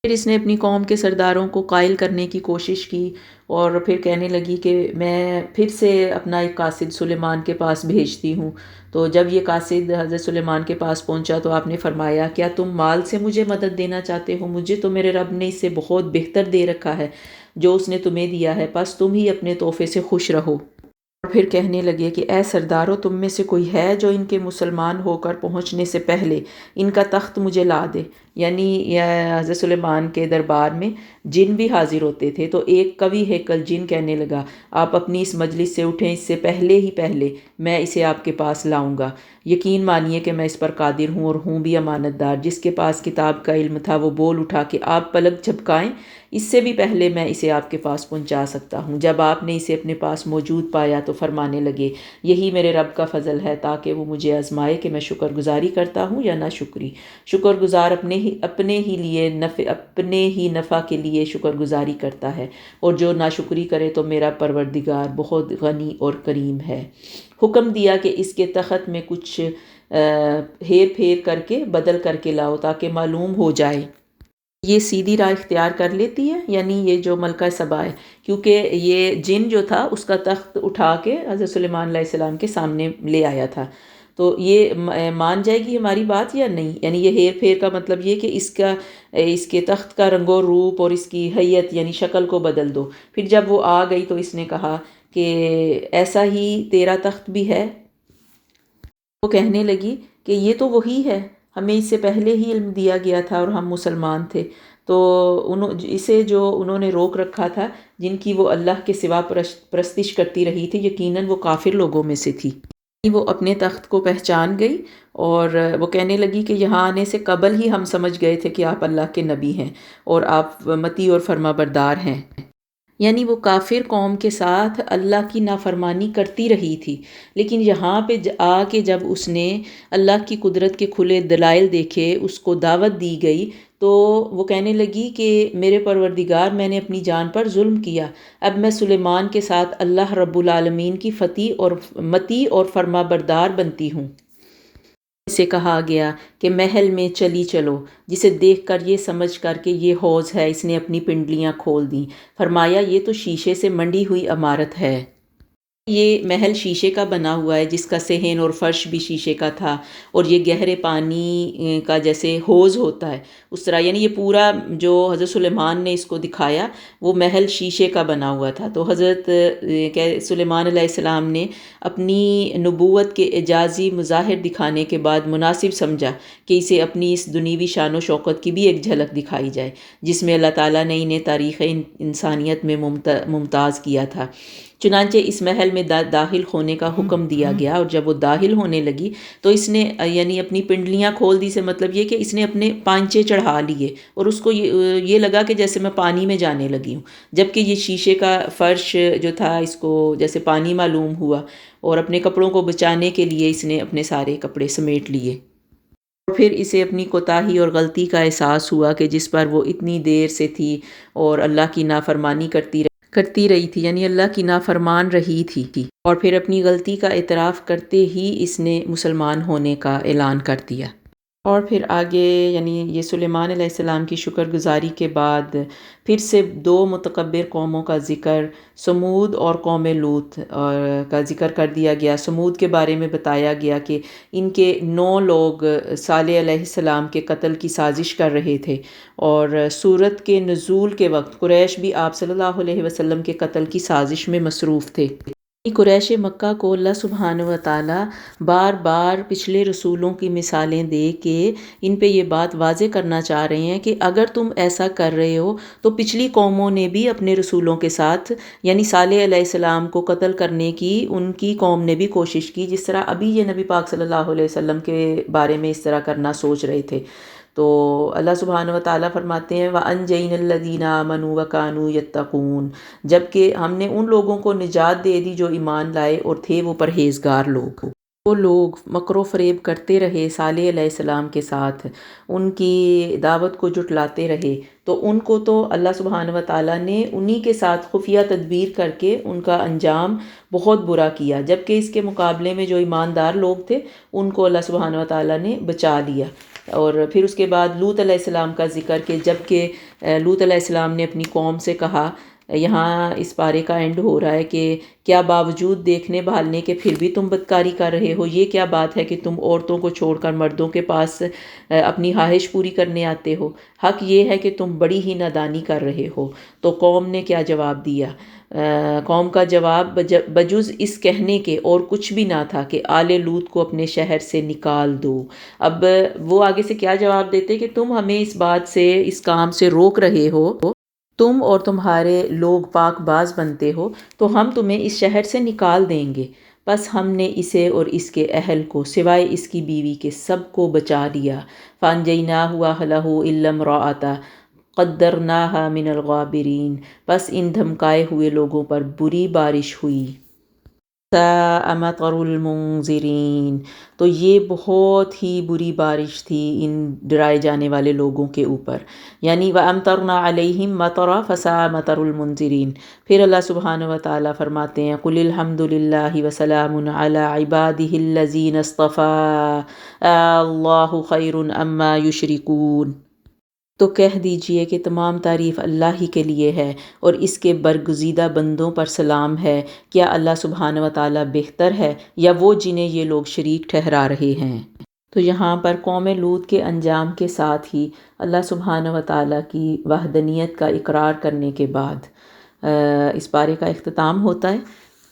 Speaker 1: پھر اس نے اپنی قوم کے سرداروں کو قائل کرنے کی کوشش کی، اور پھر کہنے لگی کہ میں پھر سے اپنا ایک قاصد سلیمان کے پاس بھیجتی ہوں۔ تو جب یہ قاصد حضرت سلیمان کے پاس پہنچا تو آپ نے فرمایا، کیا تم مال سے مجھے مدد دینا چاہتے ہو؟ مجھے تو میرے رب نے اس سے بہت بہتر دے رکھا ہے جو اس نے تمہیں دیا ہے، پس تم ہی اپنے تحفے سے خوش رہو۔ اور پھر کہنے لگے کہ اے سردارو، تم میں سے کوئی ہے جو ان کے مسلمان ہو کر پہنچنے سے پہلے ان کا تخت مجھے لا دے؟ یعنی حضرت سلیمان کے دربار میں جن بھی حاضر ہوتے تھے، تو ایک قوی ہیکل جن کہنے لگا، آپ اپنی اس مجلس سے اٹھیں، اس سے پہلے میں اسے آپ کے پاس لاؤں گا۔ یقین مانیے کہ میں اس پر قادر ہوں اور ہوں بھی امانت دار۔ جس کے پاس کتاب کا علم تھا وہ بول اٹھا کہ آپ پلک جھپکائیں، اس سے بھی پہلے میں اسے آپ کے پاس پہنچا سکتا ہوں۔ جب آپ نے اسے اپنے پاس موجود پایا تو فرمانے لگے، یہی میرے رب کا فضل ہے تاکہ وہ مجھے آزمائے کہ میں شکر گزاری کرتا ہوں یا نہ شکری۔ شکر گزار اپنے ہی نفع کے لیے شکر گزاری کرتا ہے، اور جو ناشکری کرے تو میرا پروردگار بہت غنی اور کریم ہے۔ حکم دیا کہ اس کے تخت میں کچھ ہیر پھیر کر کے بدل کر کے لاؤ تاکہ معلوم ہو جائے یہ سیدھی راہ اختیار کر لیتی ہے، یعنی یہ جو ملکہ سبا ہے، کیونکہ یہ جن جو تھا اس کا تخت اٹھا کے حضرت سلیمان علیہ السلام کے سامنے لے آیا تھا، تو یہ مان جائے گی ہماری بات یا نہیں؟ یعنی یہ ہیر پھیر کا مطلب یہ کہ اس کے تخت کا رنگ و روپ اور اس کی حیت یعنی شکل کو بدل دو۔ پھر جب وہ آ گئی تو اس نے کہا کہ ایسا ہی تیرا تخت بھی ہے؟ وہ کہنے لگی کہ یہ تو وہی ہے، ہمیں اس سے پہلے ہی علم دیا گیا تھا اور ہم مسلمان تھے، تو اسے جو انہوں نے روک رکھا تھا، جن کی وہ اللہ کے سوا پرستش کرتی رہی تھی، یقیناً وہ کافر لوگوں میں سے تھی۔ وہ اپنے تخت کو پہچان گئی اور وہ کہنے لگی کہ یہاں آنے سے قبل ہی ہم سمجھ گئے تھے کہ آپ اللہ کے نبی ہیں اور آپ مطیع اور فرما بردار ہیں۔ یعنی وہ کافر قوم کے ساتھ اللہ کی نافرمانی کرتی رہی تھی، لیکن یہاں پہ آ کے جب اس نے اللہ کی قدرت کے کھلے دلائل دیکھے، اس کو دعوت دی گئی، تو وہ کہنے لگی کہ میرے پروردگار، میں نے اپنی جان پر ظلم کیا، اب میں سلیمان کے ساتھ اللہ رب العالمین کی مطیع اور فرما بردار بنتی ہوں۔ سے کہا گیا کہ محل میں چلی چلو، جسے دیکھ کر یہ سمجھ کر کہ یہ حوض ہے، اس نے اپنی پنڈلیاں کھول دیں۔ فرمایا یہ تو شیشے سے منڈی ہوئی عمارت ہے۔ یہ محل شیشے کا بنا ہوا ہے، جس کا صحن اور فرش بھی شیشے کا تھا، اور یہ گہرے پانی کا جیسے حوض ہوتا ہے اس طرح، یعنی یہ پورا جو حضرت سلیمان نے اس کو دکھایا وہ محل شیشے کا بنا ہوا تھا۔ تو حضرت سلیمان علیہ السلام نے اپنی نبوت کے اعجازی مظاہر دکھانے کے بعد مناسب سمجھا کہ اسے اپنی اس دنیوی شان و شوکت کی بھی ایک جھلک دکھائی جائے، جس میں اللہ تعالیٰ نے انہیں تاریخ انسانیت میں ممتاز کیا تھا۔ چنانچہ اس محل میں داخل ہونے کا حکم دیا گیا، اور جب وہ داخل ہونے لگی تو اس نے یعنی اپنی پنڈلیاں کھول دی، سے مطلب یہ کہ اس نے اپنے پانچے چڑھا لیے، اور اس کو یہ لگا کہ جیسے میں پانی میں جانے لگی ہوں، جبکہ یہ شیشے کا فرش جو تھا اس کو جیسے پانی معلوم ہوا، اور اپنے کپڑوں کو بچانے کے لیے اس نے اپنے سارے کپڑے سمیٹ لیے۔ اور پھر اسے اپنی کوتاہی اور غلطی کا احساس ہوا کہ جس پر وہ اتنی دیر سے تھی اور اللہ کی نافرمانی کرتی رہی تھی، یعنی اللہ کی نافرمان رہی تھی، اور پھر اپنی غلطی کا اعتراف کرتے ہی اس نے مسلمان ہونے کا اعلان کر دیا۔ اور پھر آگے یعنی یہ سلیمان علیہ السلام کی شکر گزاری کے بعد پھر سے دو متکبر قوموں کا ذکر، سمود اور قوم لوط کا ذکر کر دیا گیا۔ سمود کے بارے میں بتایا گیا کہ ان کے 9 لوگ صالح علیہ السلام کے قتل کی سازش کر رہے تھے، اور سورت کے نزول کے وقت قریش بھی آپ صلی اللہ علیہ وسلم کے قتل کی سازش میں مصروف تھے۔ قریش مکہ کو اللہ سبحانہ و تعالیٰ بار بار پچھلے رسولوں کی مثالیں دے کے ان پہ یہ بات واضح کرنا چاہ رہے ہیں کہ اگر تم ایسا کر رہے ہو تو پچھلی قوموں نے بھی اپنے رسولوں کے ساتھ یعنی صالح علیہ السلام کو قتل کرنے کی ان کی قوم نے بھی کوشش کی، جس طرح ابھی یہ نبی پاک صلی اللہ علیہ وسلم کے بارے میں اس طرح کرنا سوچ رہے تھے۔ تو اللہ سبحانہ و تعالیٰ فرماتے ہیں وَأَنْجَيْنَا الَّذِينَ آمَنُوا وَكَانُوا يَتَّقُونَ، جبکہ ہم نے ان لوگوں کو نجات دے دی جو ایمان لائے اور تھے وہ پرہیزگار لوگ۔ وہ لوگ مکر و فریب کرتے رہے صالح علیہ السلام کے ساتھ، ان کی دعوت کو جھٹلاتے رہے، تو ان کو تو اللہ سبحانہ و تعالیٰ نے انہی کے ساتھ خفیہ تدبیر کر کے ان کا انجام بہت برا کیا، جبکہ اس کے مقابلے میں جو ایماندار لوگ تھے ان کو اللہ سبحانہ و تعالیٰ نے بچا لیا۔ اور پھر اس کے بعد لوط علیہ السلام کا ذکر کہ جبکہ لوط علیہ السلام نے اپنی قوم سے کہا، یہاں اس پارے کا اینڈ ہو رہا ہے کہ کیا باوجود دیکھنے بھالنے کے پھر بھی تم بدکاری کر رہے ہو؟ یہ کیا بات ہے کہ تم عورتوں کو چھوڑ کر مردوں کے پاس اپنی خواہش پوری کرنے آتے ہو؟ حق یہ ہے کہ تم بڑی ہی نادانی کر رہے ہو۔ تو قوم نے کیا جواب دیا؟ قوم کا جواب بجز اس کہنے کے اور کچھ بھی نہ تھا کہ آل لوط کو اپنے شہر سے نکال دو۔ اب وہ آگے سے کیا جواب دیتے کہ تم ہمیں اس بات سے، اس کام سے روک رہے ہو، تم اور تمہارے لوگ پاک باز بنتے ہو، تو ہم تمہیں اس شہر سے نکال دیں گے۔ بس ہم نے اسے اور اس کے اہل کو سوائے اس کی بیوی کے سب کو بچا لیا۔ فَأَنْجَيْنَاهُ وَأَهْلَهُ إِلَّا امْرَأَتَهُ قَدَّرْنَاهَا مِنَ الْغَابِرِينَ، بس ان دھمکائے ہوئے لوگوں پر بری بارش ہوئی۔ سَاءَ مَطَرُ الْمُنذِرِينَ، تو یہ بہت ہی بری بارش تھی ان ڈرائے جانے والے لوگوں کے اوپر، یعنی وَأَمْطَرْنَا عَلَيْهِمْ مَطَرًا فَسَاءَ مَطَرُ الْمُنذِرِينَ۔ پھر اللہ سبحانہ و تعالیٰ فرماتے ہیں قُلِ الْحَمْدُ لِلَّهِ وَسَلَامٌ عَلَىٰ عِبَادِهِ الَّذِينَ اصْطَفَىٰ اللَّهُ خَيْرٌ عَمَّا يُشْرِكُونَ، تو کہہ دیجئے کہ تمام تعریف اللہ ہی کے لیے ہے اور اس کے برگزیدہ بندوں پر سلام ہے۔ کیا اللہ سبحانہ و تعالیٰ بہتر ہے یا وہ جنہیں یہ لوگ شریک ٹھہرا رہے ہیں؟ تو یہاں پر قوم لوط کے انجام کے ساتھ ہی اللہ سبحانہ و تعالیٰ کی وحدانیت کا اقرار کرنے کے بعد اس پارے کا اختتام ہوتا ہے۔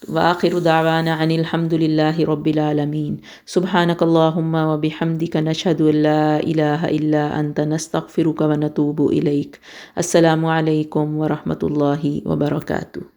Speaker 1: وآخر دعوانا عن الحمد للہ رب العالمین۔ سبحانک اللہم وبحمدک نشہد ان لا الہ الا انت نستغفرک ونتوب الیک۔ السلام علیکم ورحمۃ اللہ وبرکاتہ۔